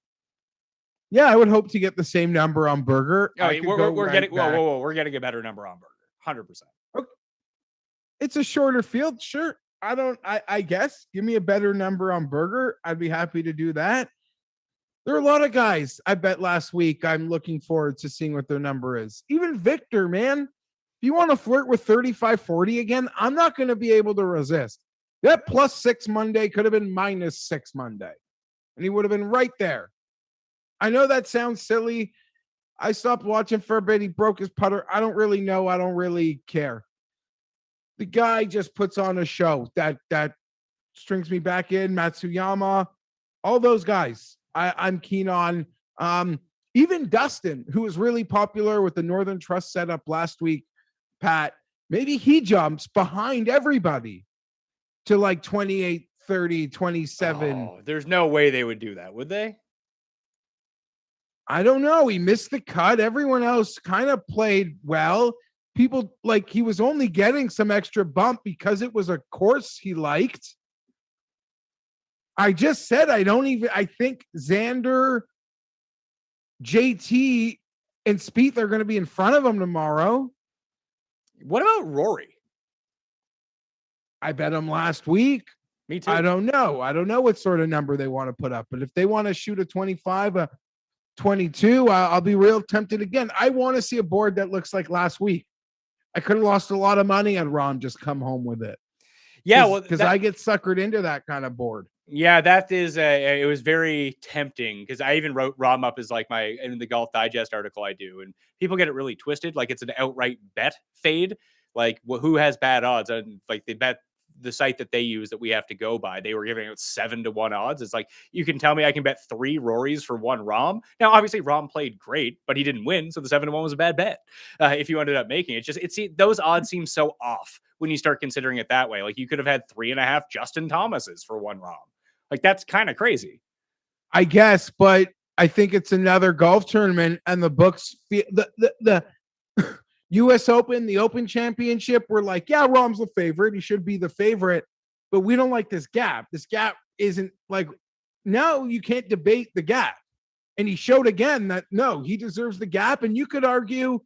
Yeah, I would hope to get the same number on Berger. Oh, we're getting we're getting a better number on Berger, 100%. Okay. It's a shorter field, sure. I guess give me a better number on Berger. I'd be happy to do that. There are a lot of guys I bet last week. I'm looking forward to seeing what their number is. Even Victor, man. If you want to flirt with 35-40 again, I'm not going to be able to resist. That +6 Monday could have been -6 Monday. And he would have been right there. I know that sounds silly. I stopped watching for a bit. He broke his putter. I don't really know. I don't really care. The guy just puts on a show that strings me back in. Matsuyama, all those guys. I'm keen on. Even Dustin, who was really popular with the Northern Trust setup last week, Pat, maybe he jumps behind everybody to like 28, 30, 27. Oh, there's no way they would do that, would they? I don't know. He missed the cut. Everyone else kind of played well. People like he was only getting some extra bump because it was a course he liked. I just said I think Xander, JT, and Spieth are going to be in front of him tomorrow. What about Rory? I bet him last week. Me too. I don't know. I don't know what sort of number they want to put up, but if they want to shoot a 25, a 22, I'll be real tempted again. I want to see a board that looks like last week. I could have lost a lot of money on Ron, just come home with it. Yeah, well, because I get suckered into that kind of board. Yeah, that is it was very tempting because I even wrote Rahm up as like in the Golf Digest article I do, and people get it really twisted. Like it's an outright bet fade. Like who has bad odds? And like they bet the site that they use that we have to go by. They were giving out 7-1 odds. It's like, you can tell me I can bet 3 Rorys for 1 Rahm. Now, obviously Rahm played great, but he didn't win. So the 7-1 was a bad bet. If you ended up making it, those odds seem so off when you start considering it that way. Like you could have had 3.5 Justin Thomases for 1 Rahm. Like that's kind of crazy. I guess, but I think it's another golf tournament and the books, the U.S. Open, the Open Championship, we're like, yeah, Rahm's the favorite. He should be the favorite, but we don't like this gap. This gap isn't like, no, you can't debate the gap. And he showed again that, no, he deserves the gap. And you could argue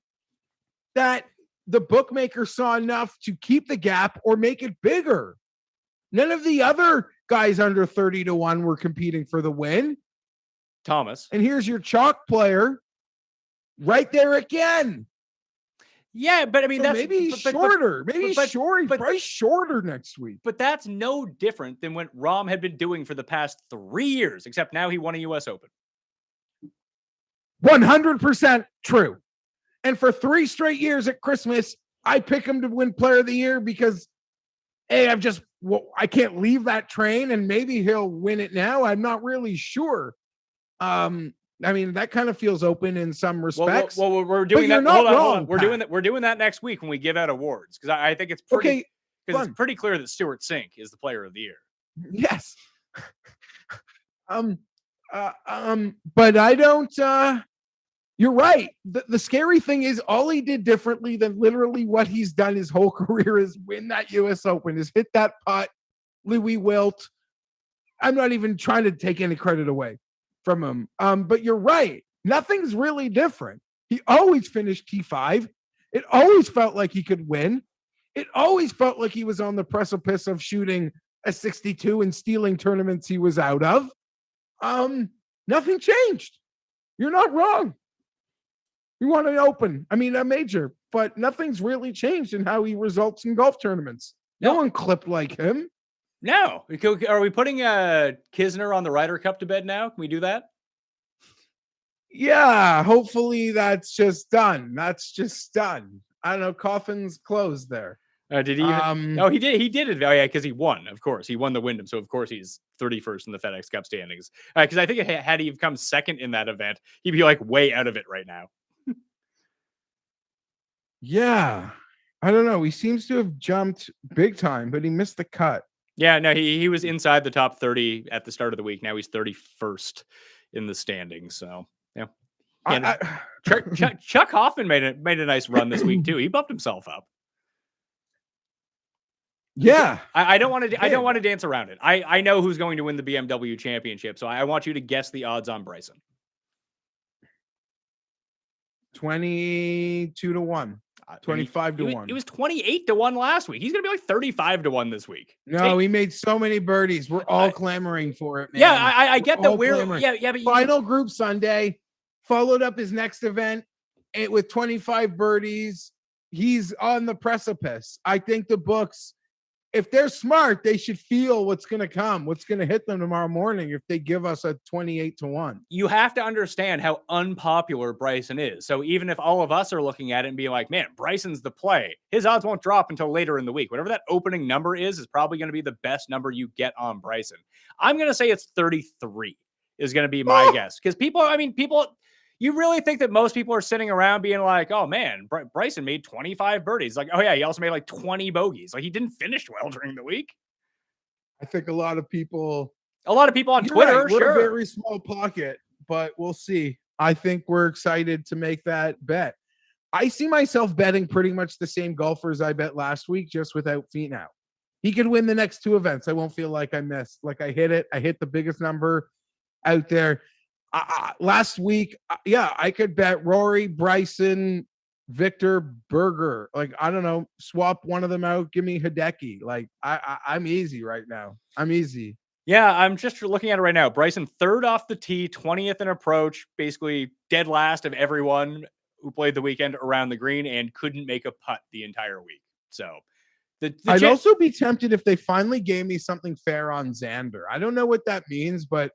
that the bookmaker saw enough to keep the gap or make it bigger. None of the other guys under 30-1 were competing for the win. Thomas. And here's your chalk player right there again. Yeah, but I mean, so maybe he's shorter. Maybe he's probably shorter next week. But that's no different than what Rahm had been doing for the past 3 years, except now he won a U.S. Open. 100% true. And for 3 straight years at Christmas, I pick him to win Player of the Year because, hey, I can't leave that train, and maybe he'll win it now. I'm not really sure. I mean, that kind of feels open in some respects. Well, we're doing that. Hold on. We're doing that next week when we give out awards because I think it's pretty because it's pretty clear that Stuart Sink is the Player of the Year. Yes. But I don't. You're right. The scary thing is all he did differently than literally what he's done his whole career is win that U.S. Open, is hit that putt Louis Wilt. I'm not even trying to take any credit away from him. But you're right. Nothing's really different. He always finished T5. It always felt like he could win. It always felt like he was on the precipice of shooting a 62 and stealing tournaments he was out of. Nothing changed. You're not wrong. You want an open, a major, but nothing's really changed in how he results in golf tournaments. No one clipped like him. No. Are we putting Kisner on the Ryder Cup to bed now? Can we do that? Yeah, hopefully that's just done. I don't know. Coffin's closed there. Did he? No, he did. He did it. Oh, yeah, because he won. Of course, he won the Wyndham, so of course he's 31st in the FedEx Cup standings. Because I think had he come second in that event, he'd be like way out of it right now. Yeah, I don't know. He seems to have jumped big time, but he missed the cut. Yeah, no, he was inside the top 30 at the start of the week. Now he's 31st in the standings. So yeah, Chuck Hoffman made a nice run this week too. He bumped himself up. Yeah, I don't want to dance around it. I know who's going to win the BMW Championship, so I want you to guess the odds on Bryson. 22-1. 25-1. It was 28-1 last week. He's gonna be like 35-1 this week. No, he made so many birdies. We're all clamoring for it, man. Yeah, I get that we're but final group Sunday followed up his next event with 25 birdies. He's on the precipice. I think the books, if they're smart, they should feel what's going to come, what's going to hit them tomorrow morning if they give us a 28-1. You have to understand how unpopular Bryson is. So even if all of us are looking at it and being like, man, Bryson's the play, his odds won't drop until later in the week. Whatever that opening number is probably going to be the best number you get on Bryson. I'm going to say it's 33 is going to be my guess. Because people, you really think that most people are sitting around being like, oh man, Bryson made 25 birdies. Like, oh yeah, he also made like 20 bogeys. Like he didn't finish well during the week. I think a lot of people on Twitter, right, sure. A very small pocket, but we'll see. I think we're excited to make that bet. I see myself betting pretty much the same golfers I bet last week, just without Finau. He could win the next two events. I won't feel like I missed. Like I hit it. I hit the biggest number out there. Last week, I could bet Rory, Bryson, Victor, Berger. Like, I don't know, swap one of them out. Give me Hideki. Like, I'm easy right now. I'm easy. Yeah, I'm just looking at it right now. Bryson, third off the tee, 20th in approach, basically dead last of everyone who played the weekend around the green and couldn't make a putt the entire week. So I'd also be tempted if they finally gave me something fair on Xander. I don't know what that means, but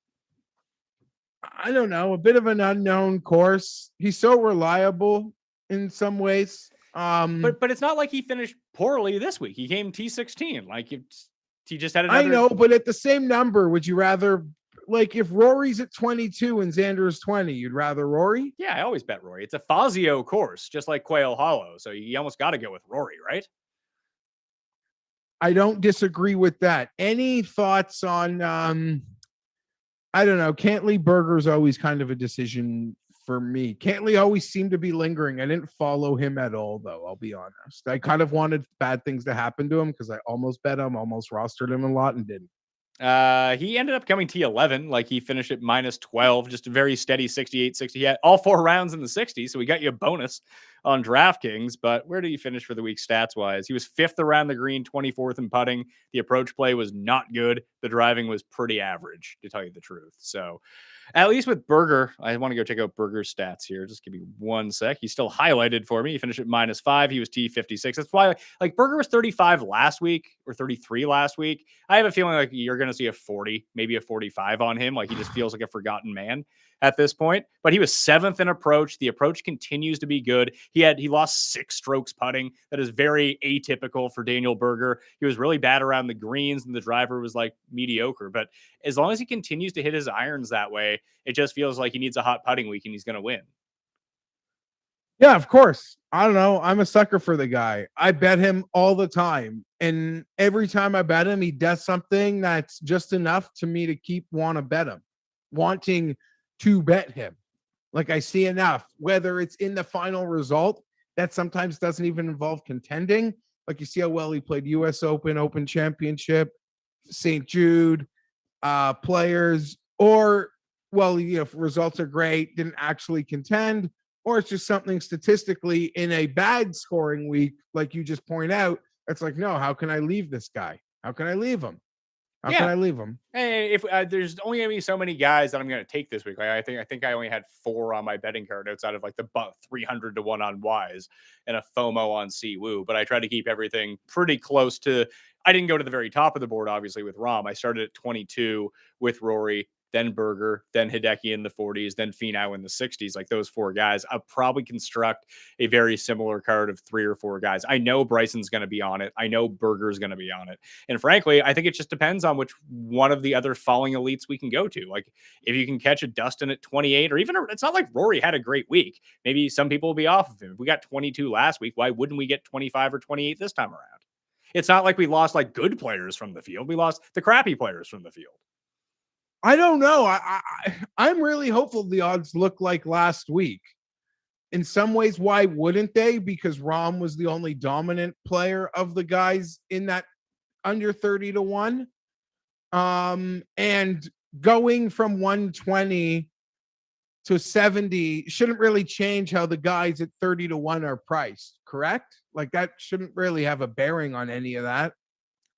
I don't know, a bit of an unknown course. He's so reliable in some ways. But it's not like he finished poorly this week. He came T16. Like he just had another. I know, but at the same number, would you rather, like, if Rory's at 22 and Xander's 20, you'd rather Rory? Yeah, I always bet Rory. It's a Fazio course, just like Quail Hollow. So you almost got to go with Rory, right? I don't disagree with that. Any thoughts on I don't know. Cantley Berger's always kind of a decision for me. Cantley always seemed to be lingering. I didn't follow him at all, though. I'll be honest. I kind of wanted bad things to happen to him because I almost bet him, almost rostered him a lot and didn't. He ended up coming T11. Like he finished at -12, just a very steady 68, 60. He had all 4 rounds in the 60s. So we got you a bonus on DraftKings, but where did he finish for the week stats wise? He was 5th around the green, 24th in putting. The approach play was not good. The driving was pretty average, to tell you the truth. So at least with Berger, I want to go check out Berger's stats here. Just give me one sec. He's still highlighted for me. He finished at -5. He was T56. That's why, like, Berger was 35 last week or 33 last week. I have a feeling like you're going to see a 40, maybe a 45 on him. Like he just feels like a forgotten man at this point, but he was 7th in approach. The approach continues to be good. He lost 6 strokes putting. That is very atypical for Daniel Berger. He was really bad around the greens and the driver was like mediocre, but as long as he continues to hit his irons that way, it just feels like he needs a hot putting week and he's going to win. Yeah, of course. I don't know. I'm a sucker for the guy. I bet him all the time. And every time I bet him, he does something that's just enough to me to keep wanting to bet him. Like I see enough, whether it's in the final result that sometimes doesn't even involve contending. Like you see how well he played US Open, Open Championship, St. Jude players, or, well, if results are great, didn't actually contend, or it's just something statistically in a bad scoring week, like you just point out. It's like, no, how can I leave this guy? How can I leave him? How can I leave him? Hey, if there's only gonna be so many guys that I'm gonna take this week, like I think I only had 4 on my betting card outside of like the 300 to 1 on Wise and a FOMO on Siwoo, but I try to keep everything pretty close to. I didn't go to the very top of the board, obviously, with Rom. I started at 22 with Rory, then Berger, then Hideki in the 40s, then Finau in the 60s, like those 4 guys. I'll probably construct a very similar card of 3 or 4 guys. I know Bryson's going to be on it. I know Berger's going to be on it. And frankly, I think it just depends on which one of the other falling elites we can go to. Like if you can catch a Dustin at 28, or even it's not like Rory had a great week. Maybe some people will be off of him. If we got 22 last week, why wouldn't we get 25 or 28 this time around? It's not like we lost like good players from the field. We lost the crappy players from the field. I don't know. I'm really hopeful the odds look like last week. In some ways, why wouldn't they? Because Rom was the only dominant player of the guys in that under 30 to 1. And going from 120 to 70 shouldn't really change how the guys at 30 to 1 are priced, correct? Like that shouldn't really have a bearing on any of that.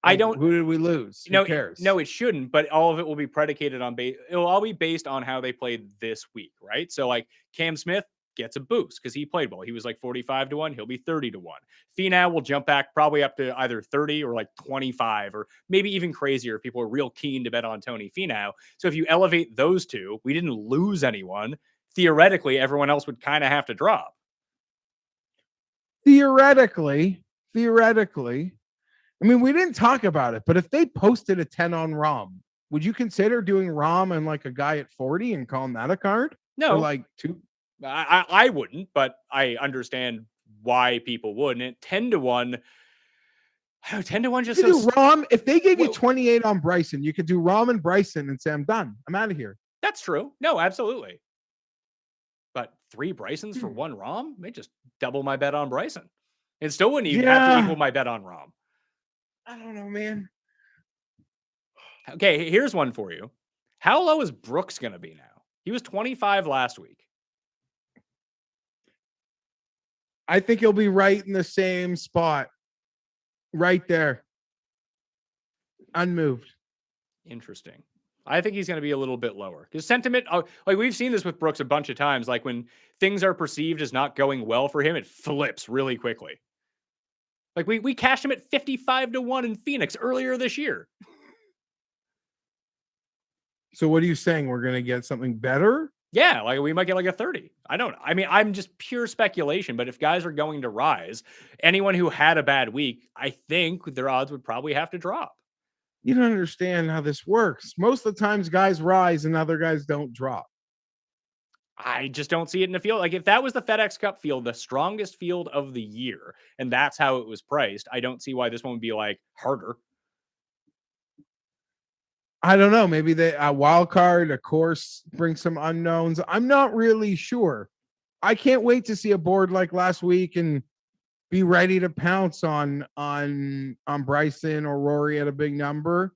I don't. Who did we lose? Who cares? No, it shouldn't. But all of it will be predicated on it'll all be based on how they played this week, right? So like Cam Smith gets a boost because he played well. He was like 45 to 1. He'll be 30 to 1. Finau will jump back probably up to either 30 or like 25, or maybe even crazier if people are real keen to bet on Tony Finau. So if you elevate those two, we didn't lose anyone. Theoretically, everyone else would kind of have to drop. Theoretically. I mean, we didn't talk about it, but if they posted a 10 on Rom, would you consider doing Rom and like a guy at 40 and calling that a card? No, or like 2. I wouldn't, but I understand why people would. And 10 to 1, 10 to 1 just do Rom. If they gave you 28 on Bryson, you could do Rom and Bryson and say, I'm done. I'm out of here. That's true. No, absolutely. But 3 Brysons for 1 Rom, may just double my bet on Bryson. It still wouldn't even have to equal my bet on Rom. I don't know, man. Okay, here's one for you. How low is Brooks going to be now? He was 25 last week. I think he'll be right in the same spot. Right there. Unmoved. Interesting. I think he's going to be a little bit lower because sentiment, like we've seen this with Brooks a bunch of times, like when things are perceived as not going well for him, it flips really quickly. Like we cashed him at 55 to 1 in Phoenix earlier this year. So what are you saying? We're going to get something better? Yeah, like we might get like a 30. I mean, I'm just pure speculation, but if guys are going to rise, anyone who had a bad week, I think their odds would probably have to drop. You don't understand how this works. Most of the times guys rise and other guys don't drop. I just don't see it in the field. Like if that was the FedEx Cup field, the strongest field of the year, and that's how it was priced, I don't see why this one would be like harder. I don't know. Maybe a wild card, a course, bring some unknowns. I'm not really sure. I can't wait to see a board like last week and be ready to pounce on Bryson or Rory at a big number.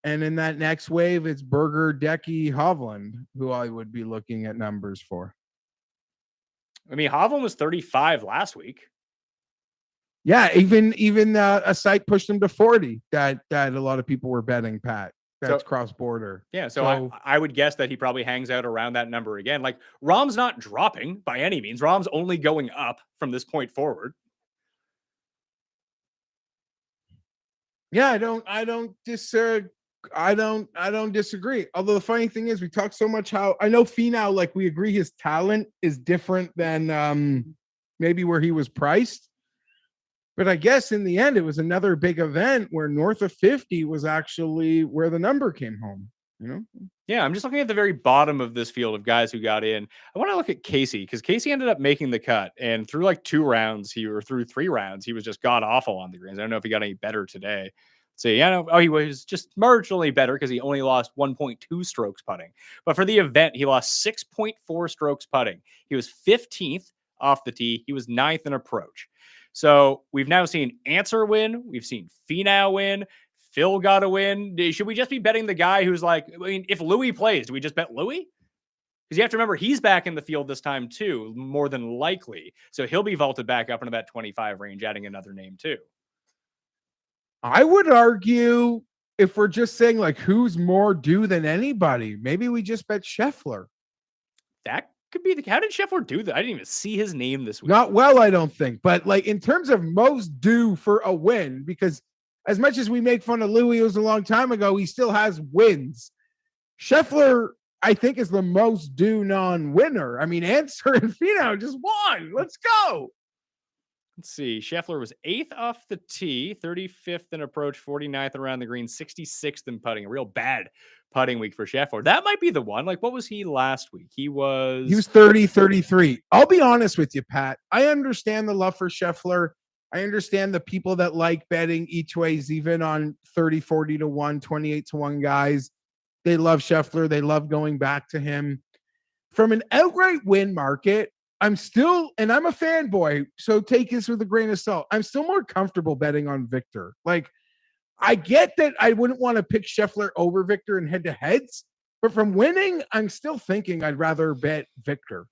And in that next wave, it's Berger, Decky, Hovland, who I would be looking at numbers for. I mean, Hovland was 35 last week. Yeah, even a site pushed him to 40 that a lot of people were betting, Pat. That's cross-border. Yeah, so I would guess that he probably hangs out around that number again. Like, Rom's not dropping by any means. Rom's only going up from this point forward. Yeah, I don't disagree. Although the funny thing is, we talk so much how I know Finau, like we agree his talent is different than maybe where he was priced. But I guess in the end, it was another big event where north of 50 was actually where the number came home, you know? Yeah, I'm just looking at the very bottom of this field of guys who got in. I want to look at Casey because Casey ended up making the cut. And through like 3 rounds, he was just god awful on the greens. I don't know if he got any better today. So, he was just marginally better because he only lost 1.2 strokes putting. But for the event, he lost 6.4 strokes putting. He was 15th off the tee. He was 9th in approach. So we've now seen Answer win. We've seen Finau win. Phil got to win. Should we just be betting the guy who's like, I mean, if Louis plays, do we just bet Louis? Because you have to remember he's back in the field this time too, more than likely. So he'll be vaulted back up into that 25 range, adding another name too. I would argue if we're just saying like who's more due than anybody, maybe we just bet Scheffler. That could be how did Scheffler do that? I didn't even see his name this week. Not well, I don't think. But like in terms of most due for a win, because as much as we make fun of Louis, it was a long time ago, he still has wins. Scheffler, I think, is the most due non-winner. I mean, Answer and Finau just won. Let's go. Let's see. Scheffler was 8th off the tee, 35th in approach, 49th around the green, 66th in putting. A real bad putting week for Scheffler. That might be the one. Like, what was he last week? He was 30, 33. I'll be honest with you, Pat. I understand the love for Scheffler. I understand the people that like betting each ways, even on 30, 40 to 1, 28 to 1 guys. They love Scheffler. They love going back to him. From an outright win market, I'm still, and I'm a fanboy, so take this with a grain of salt. I'm still more comfortable betting on Victor. Like, I get that I wouldn't want to pick Scheffler over Victor in head-to-heads, but from winning, I'm still thinking I'd rather bet Victor.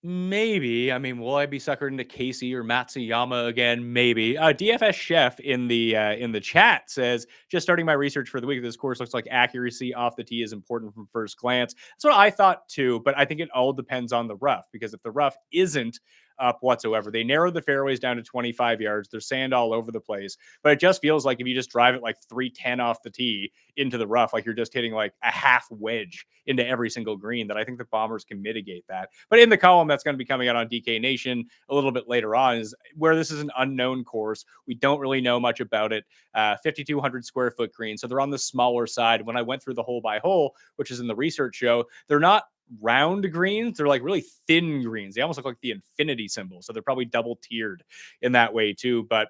Maybe. I mean, will I be suckered into Casey or Matsuyama again? Maybe. DFS Chef in the chat says, just starting my research for the week. This course looks like accuracy off the tee is important from first glance. That's what I thought too, but I think it all depends on the rough, because if the rough isn't up whatsoever, they narrowed the fairways down to 25 yards. There's sand all over the place, but it just feels like if you just drive it like 310 off the tee into the rough, like you're just hitting like a half wedge into every single green, that I think the Bombers can mitigate that. But in the column that's going to be coming out on DK Nation a little bit later on is where this is an unknown course. We don't really know much about it. 5,200 square foot green. So they're on the smaller side. When I went through the hole by hole, which is in the research show, they're not round greens. They're like really thin greens. They almost look like the infinity symbol. So they're probably double tiered in that way too. But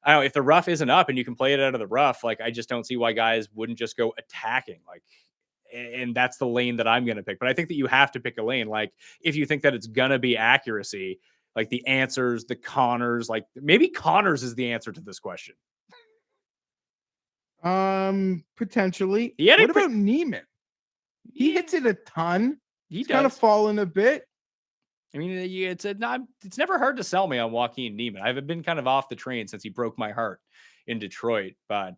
I don't know, if the rough isn't up and you can play it out of the rough, like I just don't see why guys wouldn't just go attacking. Like, and that's the lane that I'm going to pick. But I think that you have to pick a lane. Like if you think that it's going to be accuracy, like the Answers, the Connors, like maybe Connors is the answer to this question. Potentially. What about Neiman? He hits it a ton. He's kind of fallen a bit. I mean, it's never hard to sell me on Joaquin Neiman. I've been kind of off the train since he broke my heart in Detroit, but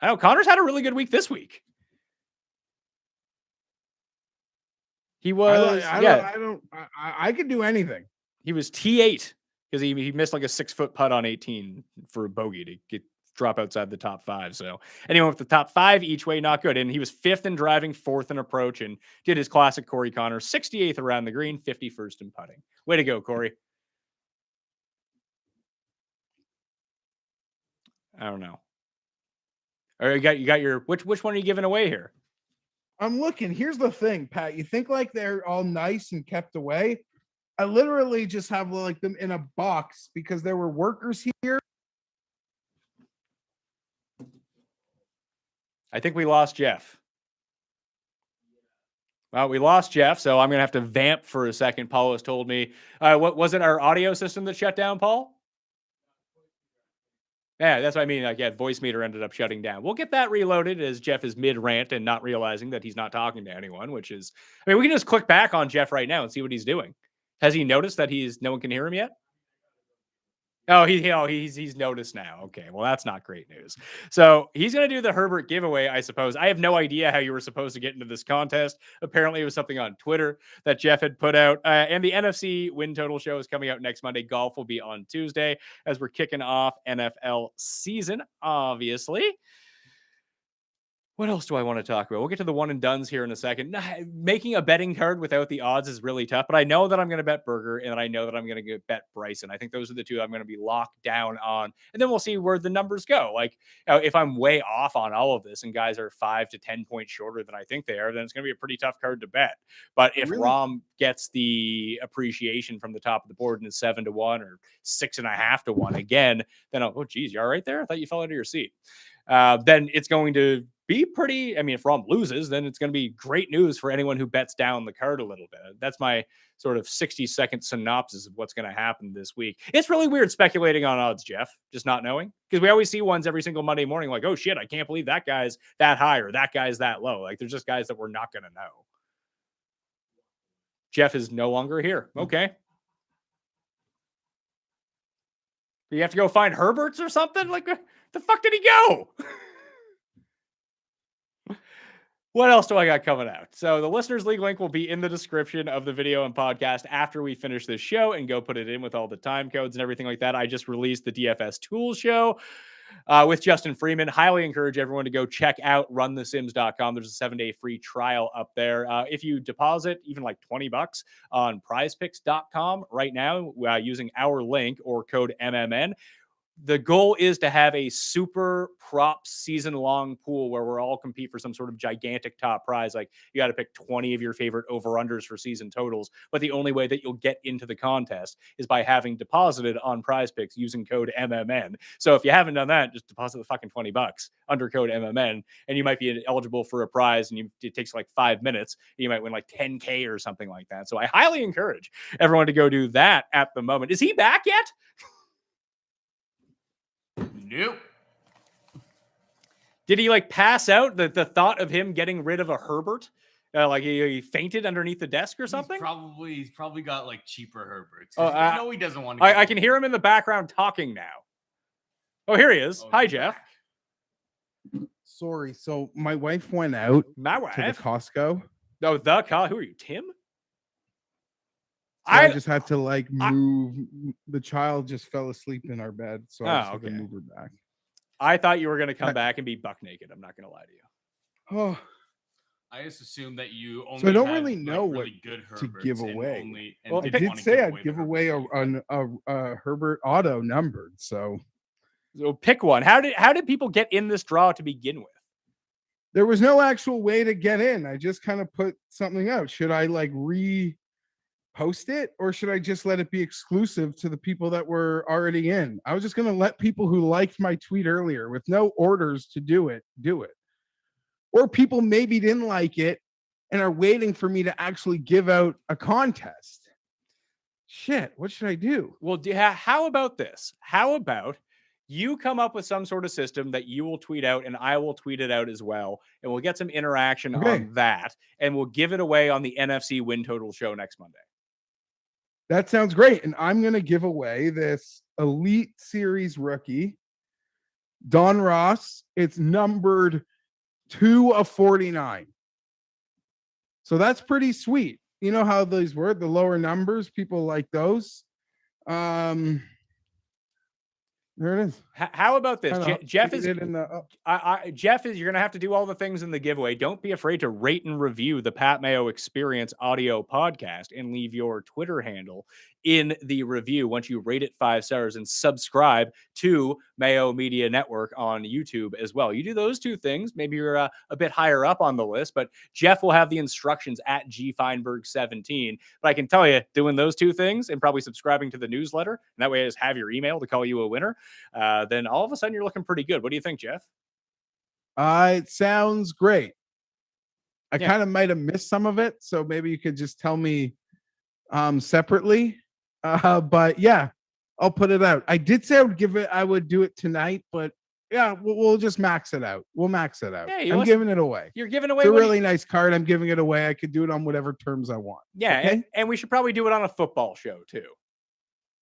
I know Connors had a really good week this week. He was, I could do anything. He was T8 because he missed like a 6-foot putt on 18 for a bogey to drop outside the top 5. So anyone with the top 5 each way, not good. And he was 5th in driving, 4th in approach, and did his classic Corey Connors, 68th around the green, 51st in putting. Way to go, Corey. I don't know. All right, you got your which one are you giving away here? I'm looking. Here's the thing, Pat. You think like they're all nice and kept away. I literally just have like them in a box because there were workers here. I think we lost Jeff. Well, we lost Jeff, so I'm going to have to vamp for a second. Paul has told me. What was it, our audio system that shut down, Paul? Yeah, that's what I mean. Like, yeah, voice meter ended up shutting down. We'll get that reloaded as Jeff is mid-rant and not realizing that he's not talking to anyone, which is, I mean, we can just click back on Jeff right now and see what he's doing. Has he noticed that no one can hear him yet? Oh, he's noticed now. Okay, well, that's not great news. So he's going to do the Herbert giveaway, I suppose. I have no idea how you were supposed to get into this contest. Apparently, it was something on Twitter that Jeff had put out. And the NFC win total show is coming out next Monday. Golf will be on Tuesday as we're kicking off NFL season, obviously. What else do I want to talk about? We'll get to the one and dones here in a second. Making a betting card without the odds is really tough, but I know that I'm going to bet Berger and I know that I'm going to bet Bryson. I think those are the two I'm going to be locked down on, and then we'll see where the numbers go. Like if I'm way off on all of this and guys are 5 to 10 points shorter than I think they are, then it's going to be a pretty tough card to bet. But if Rahm gets the appreciation from the top of the board and is 7 to 1 or 6.5 to 1 again, then oh geez, you all right there? I thought you fell out of your seat. Then it's going to be pretty. I mean, if Rom loses, then it's going to be great news for anyone who bets down the card a little bit. That's my sort of 60-second synopsis of what's going to happen this week. It's really weird speculating on odds, Jeff, just not knowing, because we always see ones every single Monday morning like, oh shit, I can't believe that guy's that high or that guy's that low. Like, there's just guys that we're not going to know. Jeff is no longer here. Okay. You have to go find Herbert's or something? Like, the fuck did he go? What else do I got coming out? So the Listeners League link will be in the description of the video and podcast after we finish this show, and go put it in with all the time codes and everything like that. I just released the DFS Tools show with Justin Freeman. Highly encourage everyone to go check out runthesims.com. There's a 7-day free trial up there. If you deposit even like $20 on prizepicks.com right now using our link or code MMN, the goal is to have a super prop season-long pool where we're all compete for some sort of gigantic top prize. Like, you got to pick 20 of your favorite over-unders for season totals. But the only way that you'll get into the contest is by having deposited on Prize Picks using code MMN. So if you haven't done that, just deposit the fucking $20 under code MMN, and you might be eligible for a prize, and it takes like 5 minutes. And you might win like 10K or something like that. So I highly encourage everyone to go do that at the moment. Is he back yet? Nope. Did he like pass out? The thought of him getting rid of a Herbert, like he fainted underneath the desk or something? He's probably got like cheaper Herberts. I know he doesn't want to. I can hear him in the background talking now. Oh, here he is. Hi, Jeff. Sorry. So my wife went out My to the wife. Costco. Oh, the car. Who are you, Tim? So I just had to like move. The child just fell asleep in our bed, so I just had to move her back. I thought you were going to come back and be buck naked. I'm not going to lie to you. Oh, I just assumed that you only. so I don't had, really know like, what really good to Herberts give and away. only, and Well, I didn't did wanna say I'd the give Herberts away that you a Herbert auto numbered. So pick one. How did people get in this draw to begin with? there was no actual way to get in. I just kind of put something out. Should I like post it, or should I just let it be exclusive to the people that were already in? I was just going to let people who liked my tweet earlier with no orders to do it. Or people maybe didn't like it and are waiting for me to actually give out a contest. Shit, what should I do? Well, how about this? How about you come up with some sort of system that you will tweet out, and I will tweet it out as well, and we'll get some interaction on that, and we'll give it away on the NFC win total show next Monday. That sounds great. And I'm going to give away this Elite Series rookie, Don Ross. It's numbered 2 of 49. So that's pretty sweet. You know how those were, the lower numbers, people like those. There it is. How about this? Jeff is Jeff is. You're gonna have to do all the things in the giveaway. Don't be afraid to rate and review the Pat Mayo Experience audio podcast and leave your Twitter handle in the review once you rate it 5 stars, and subscribe to Mayo Media Network on YouTube as well. You do those two things, maybe you're a bit higher up on the list, but Jeff will have the instructions at gfienberg17. But I can tell you, doing those two things and probably subscribing to the newsletter, and that way I just have your email to call you a winner, then all of a sudden you're looking pretty good. What do you think, Jeff? It sounds great. I kind of might have missed some of it, so maybe you could just tell me separately. But yeah, I'll put it out. I did say I would do it tonight, but yeah, we'll just max it out. We'll max it out. Yeah, I'm giving it away. You're giving away it's a really nice card. I'm giving it away. I could do it on whatever terms I want. Yeah, okay? and we should probably do it on a football show too.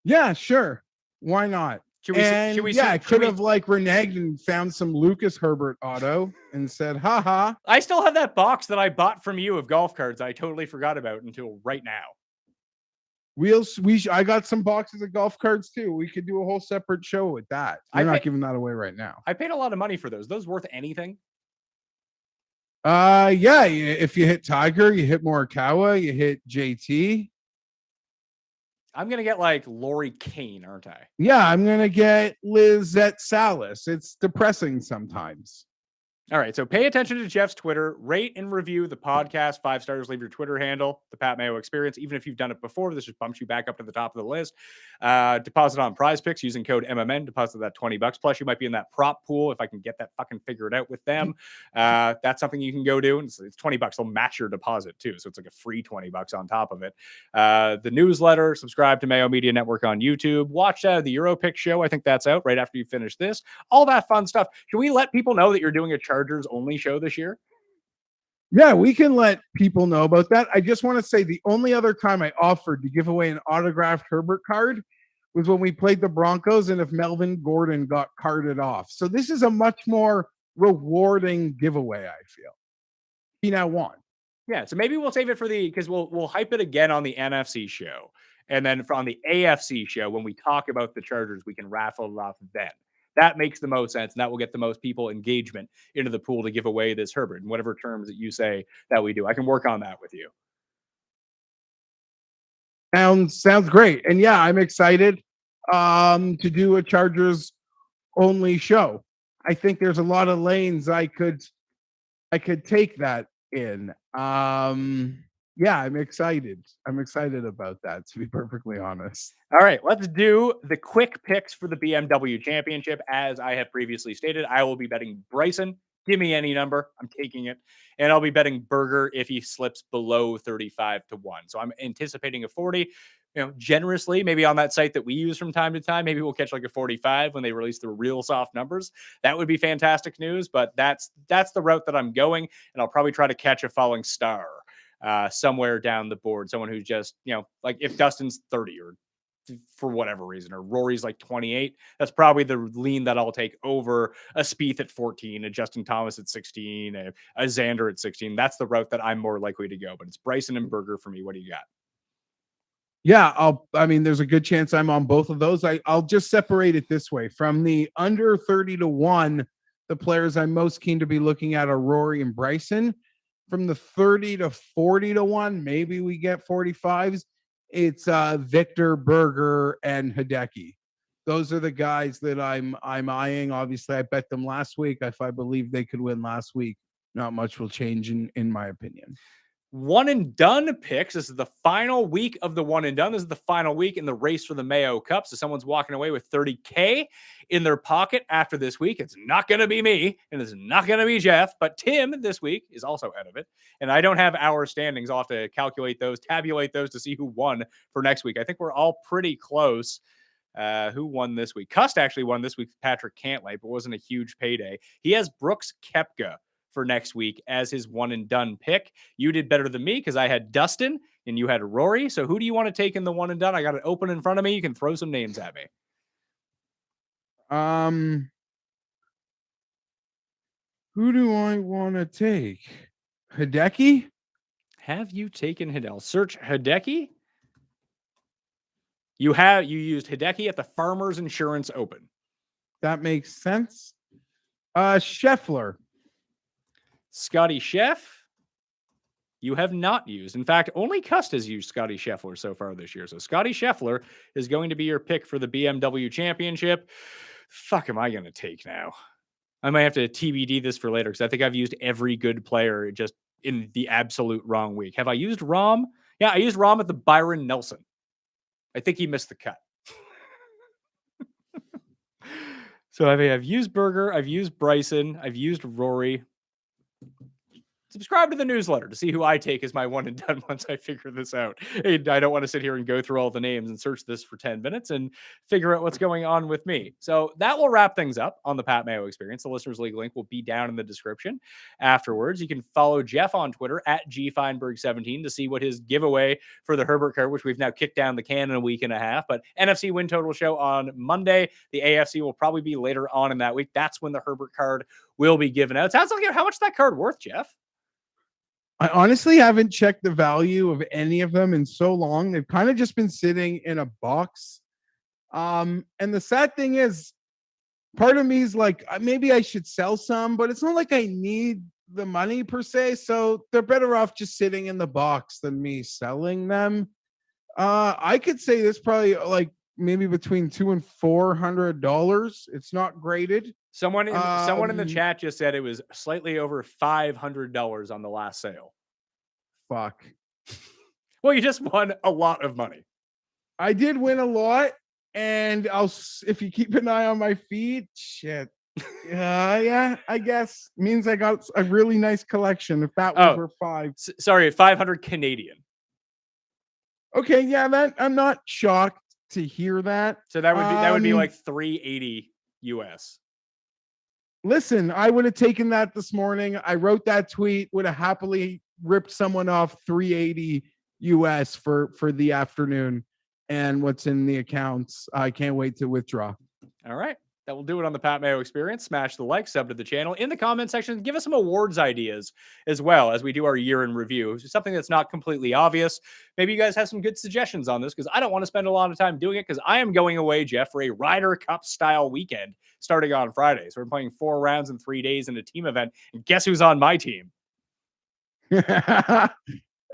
Yeah, sure. Why not? I could have like reneged and found some Lucas Herbert auto and said, haha. I still have that box that I bought from you of golf cards I totally forgot about until right now. I got some boxes of golf cards too. We could do a whole separate show with that. I'm not giving that away right now. I paid a lot of money for those. Those worth anything? Yeah. If you hit Tiger, you hit Morikawa, you hit JT. I'm gonna get like Rory Kane, aren't I? Yeah, I'm gonna get Lizette Salas. It's depressing sometimes. All right, so pay attention to Jeff's Twitter, rate and review the podcast, 5 stars, leave your Twitter handle, the Pat Mayo Experience. Even if you've done it before, this just bumps you back up to the top of the list. Deposit on Prize Picks using code MMN, deposit that $20. Plus, you might be in that prop pool if I can get that fucking figured out with them. That's something you can go do. And it's $20. They'll match your deposit too. So it's like a free $20 on top of it. The newsletter, subscribe to Mayo Media Network on YouTube, watch the Euro Pick show. I think that's out right after you finish this. All that fun stuff. Should we let people know that you're doing a Chargers only show this year? Yeah, we can let people know about that. I just want to say the only other time I offered to give away an autographed Herbert card was when we played the Broncos and if Melvin Gordon got carted off. So this is a much more rewarding giveaway, I feel. He now won. Yeah, so maybe we'll save it for because we'll hype it again on the NFC show. And then on the AFC show, when we talk about the Chargers, we can raffle it off then. That makes the most sense, and that will get the most people engagement into the pool to give away this Herbert in whatever terms that you say that we do. I can work on that with you. Sounds great. And yeah, I'm excited to do a Chargers only show. I think there's a lot of lanes I could take that in. Yeah, I'm excited. I'm excited about that, to be perfectly honest. All right, let's do the quick picks for the BMW Championship. As I have previously stated, I will be betting Bryson. Give me any number. I'm taking it. And I'll be betting Berger if he slips below 35 to 1. So I'm anticipating a 40. Generously, maybe on that site that we use from time to time, maybe we'll catch like a 45 when they release the real soft numbers. That would be fantastic news, but that's the route that I'm going. And I'll probably try to catch a falling star somewhere down the board. Someone who's just, like if Dustin's 30 or for whatever reason, or Rory's like 28, that's probably the lean that I'll take over a Spieth at 14, a Justin Thomas at 16, a Xander at 16. That's the route that I'm more likely to go, but it's Bryson and Berger for me. What do you got? Yeah, there's a good chance I'm on both of those. I'll just separate it this way. From the under 30 to 1, the players I'm most keen to be looking at are Rory and Bryson. From the 30 to 40 to 1, maybe we get 45s. It's Victor, Berger, and Hideki. Those are the guys that I'm eyeing. Obviously, I bet them last week. If I believe they could win last week, not much will change in my opinion. One and done picks. This is the final week of the one and done. This is the final week in the race for the Mayo Cup. So someone's walking away with $30K in their pocket after this week. It's not going to be me, and it's not going to be Jeff, but Tim this week is also out of it. And I don't have our standings. I'll have to calculate those, tabulate those to see who won for next week. I think we're all pretty close. Who won this week? Cust actually won this week. Patrick Cantlay, but wasn't a huge payday. He has Brooks Koepka for next week as his one and done pick. You did better than me because I had Dustin and you had Rory. So who do you want to take in the one and done? I got it open in front of me. You can throw some names at me. Who do I want to take? Hideki? Have you taken Hideki? Search Hideki. You used Hideki at the Farmers Insurance Open. That makes sense. Scheffler. Scotty Scheff, you have not used. In fact, only Cust has used Scotty Scheffler so far this year. So Scotty Scheffler is going to be your pick for the BMW Championship. Fuck am I going to take now? I might have to TBD this for later because I think I've used every good player just in the absolute wrong week. Have I used Rahm? Yeah, I used Rahm at the Byron Nelson. I think he missed the cut. So I've used Berger, I've used Bryson, I've used Rory. Subscribe to the newsletter to see who I take as my one and done once I figure this out. I don't want to sit here and go through all the names and search this for 10 minutes and figure out what's going on with me. So that will wrap things up on the Pat Mayo Experience. The Listeners League link will be down in the description afterwards. You can follow Jeff on Twitter at GFienberg17 to see what his giveaway for the Herbert card, which we've now kicked down the can in a week and a half. But NFC win total show on Monday. The AFC will probably be later on in that week. That's when the Herbert card will be given out. It sounds like how much is that card worth, Jeff? I honestly haven't checked the value of any of them in so long. They've kind of just been sitting in a box. And the sad thing is, part of me is like, maybe I should sell some, but it's not like I need the money per se. So they're better off just sitting in the box than me selling them. I could say this probably like maybe between $200 and $400. It's not graded. Someone in the chat just said it was slightly over $500 on the last sale. Fuck. Well, you just won a lot of money. I did win a lot, and if you keep an eye on my feed, shit. Yeah, I guess means I got a really nice collection. If that was worth five, sorry, 500 Canadian. Okay, yeah, I'm not shocked to hear that. So that would be like 380 US. Listen, I would have taken that this morning. I wrote that tweet, would have happily ripped someone off 380 US for the afternoon and what's in the accounts. I can't wait to withdraw. All right. That will do it on the Pat Mayo Experience. Smash the like, sub to the channel. In the comment section, give us some awards ideas as well as we do our year in review. Something that's not completely obvious. Maybe you guys have some good suggestions on this because I don't want to spend a lot of time doing it because I am going away, Geoff, for a Ryder Cup style weekend starting on Friday. So we're playing 4 rounds in 3 days in a team event. And guess who's on my team?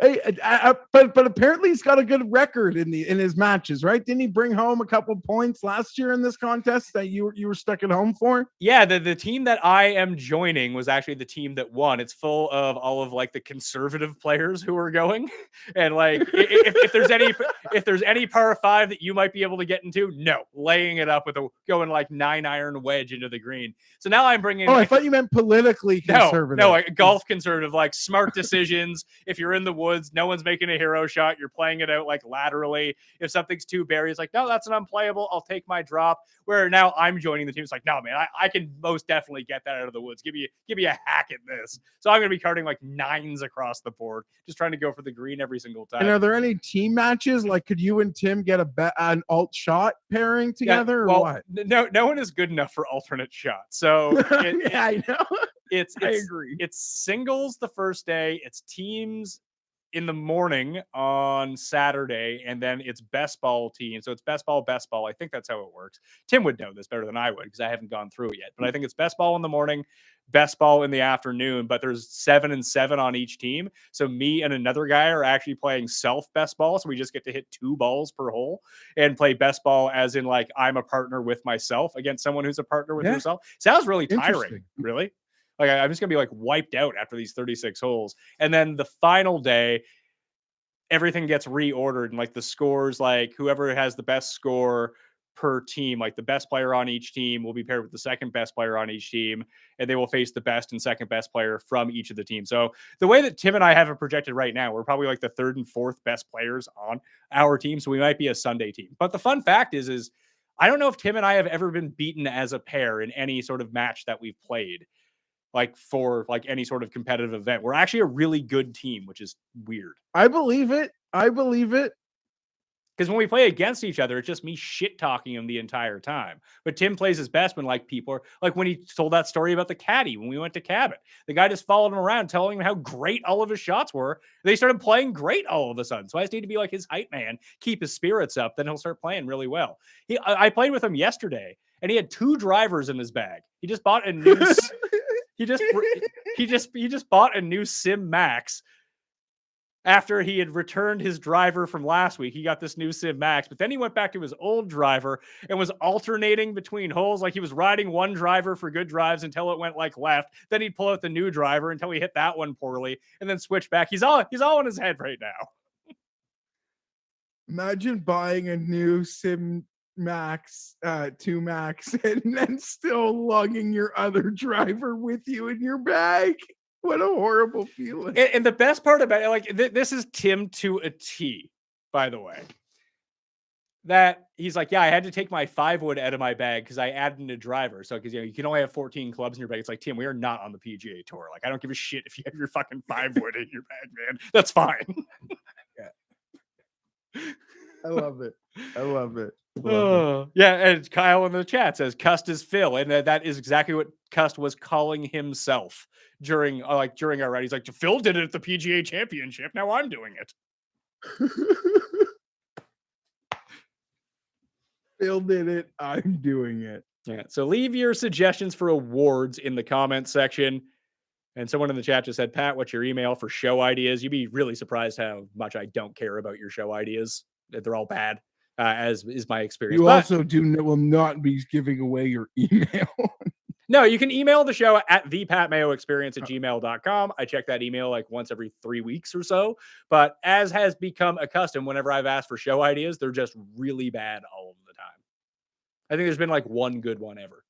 Hey, but apparently he's got a good record in his matches, right? Didn't he bring home a couple points last year in this contest that you were stuck at home for? Yeah, the team that I am joining was actually the team that won. It's full of all of like the conservative players who are going, and like if there's any par 5 that you might be able to get into, no, laying it up with going like 9-iron wedge into the green. So now I'm bringing. Oh, I thought you meant politically conservative. No, like golf conservative, like smart decisions. If you're in the woods, no one's making a hero shot. You're playing it out like laterally. If something's too buried, it's like, no, that's an unplayable. I'll take my drop. Where now I'm joining the team. It's like, no, man, I can most definitely get that out of the woods. Give me a hack at this. So I'm going to be carding like 9s across the board, just trying to go for the green every single time. And are there any team matches? Like, could you and Tim get an alt shot pairing together, or what? No one is good enough for alternate shots. So yeah, I know. I agree. It's singles the first day. It's teams in the morning on Saturday, and then it's best ball team. So it's best ball. I think that's how it works. Tim would know this better than I would because I haven't gone through it yet. But I think it's best ball in the morning, best ball in the afternoon. But there's 7 and 7 on each team. So me and another guy are actually playing self best ball. So we just get to hit 2 balls per hole and play best ball as in like I'm a partner with myself against someone who's a partner with herself. Sounds really tiring, really. Like I'm just going to be like wiped out after these 36 holes. And then the final day, everything gets reordered and like the scores, like whoever has the best score per team, like the best player on each team will be paired with the second best player on each team, and they will face the best and second best player from each of the teams. So the way that Tim and I have it projected right now, we're probably like the 3rd and 4th best players on our team. So we might be a Sunday team. But the fun fact is I don't know if Tim and I have ever been beaten as a pair in any sort of match that we've played. Like for like any sort of competitive event. We're actually a really good team, which is weird. I believe it. Because when we play against each other, it's just me shit talking him the entire time. But Tim plays his best when like people are like when he told that story about the caddy when we went to Cabot. The guy just followed him around telling him how great all of his shots were. They started playing great all of a sudden. So I just need to be like his hype man, keep his spirits up, then he'll start playing really well. I played with him yesterday and he had 2 drivers in his bag. He just bought a new He just bought a new Sim Max after he had returned his driver from last week. He got this new Sim Max, but then he went back to his old driver and was alternating between holes. Like he was riding one driver for good drives until it went like left. Then he'd pull out the new driver until he hit that one poorly and then switch back. He's all in his head right now. Imagine buying a new Sim Max, 2 Max, and then still lugging your other driver with you in your bag. What a horrible feeling. And the best part about it, like this is Tim to a T, by the way. That he's like, yeah, I had to take my 5-wood out of my bag because I added a driver. So because you can only have 14 clubs in your bag. It's like, Tim, we are not on the PGA Tour. Like, I don't give a shit if you have your fucking 5-wood in your bag, man. That's fine. Yeah. I love it. Yeah, and Kyle in the chat says Cust is Phil, and that is exactly what Cust was calling himself during our ride. He's like, Phil did it at the PGA Championship. Now I'm doing it. Phil did it. I'm doing it. Yeah. So leave your suggestions for awards in the comment section. And someone in the chat just said, Pat, what's your email for show ideas? You'd be really surprised how much I don't care about your show ideas. They're all bad. as is my experience. You But also will not be giving away your email. no, you can email the show at thepatmayoexperience@gmail.com. I check that email like once every 3 weeks or so. But as has become a custom, whenever I've asked for show ideas, they're just really bad all of the time. I think there's been like one good one ever.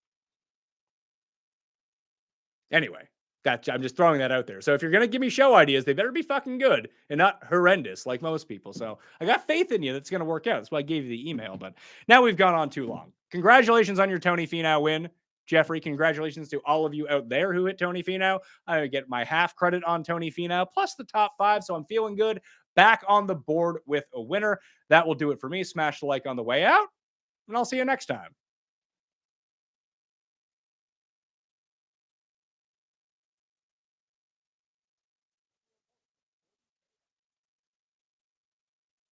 Anyway, I'm just throwing that out there. So if you're going to give me show ideas, they better be fucking good and not horrendous like most people. So I got faith in you that's going to work out. That's why I gave you the email. But now we've gone on too long. Congratulations on your Tony Finau win. Jeffrey, congratulations to all of you out there who hit Tony Finau. I get my half credit on Tony Finau plus the top 5. So I'm feeling good. Back on the board with a winner. That will do it for me. Smash the like on the way out. And I'll see you next time.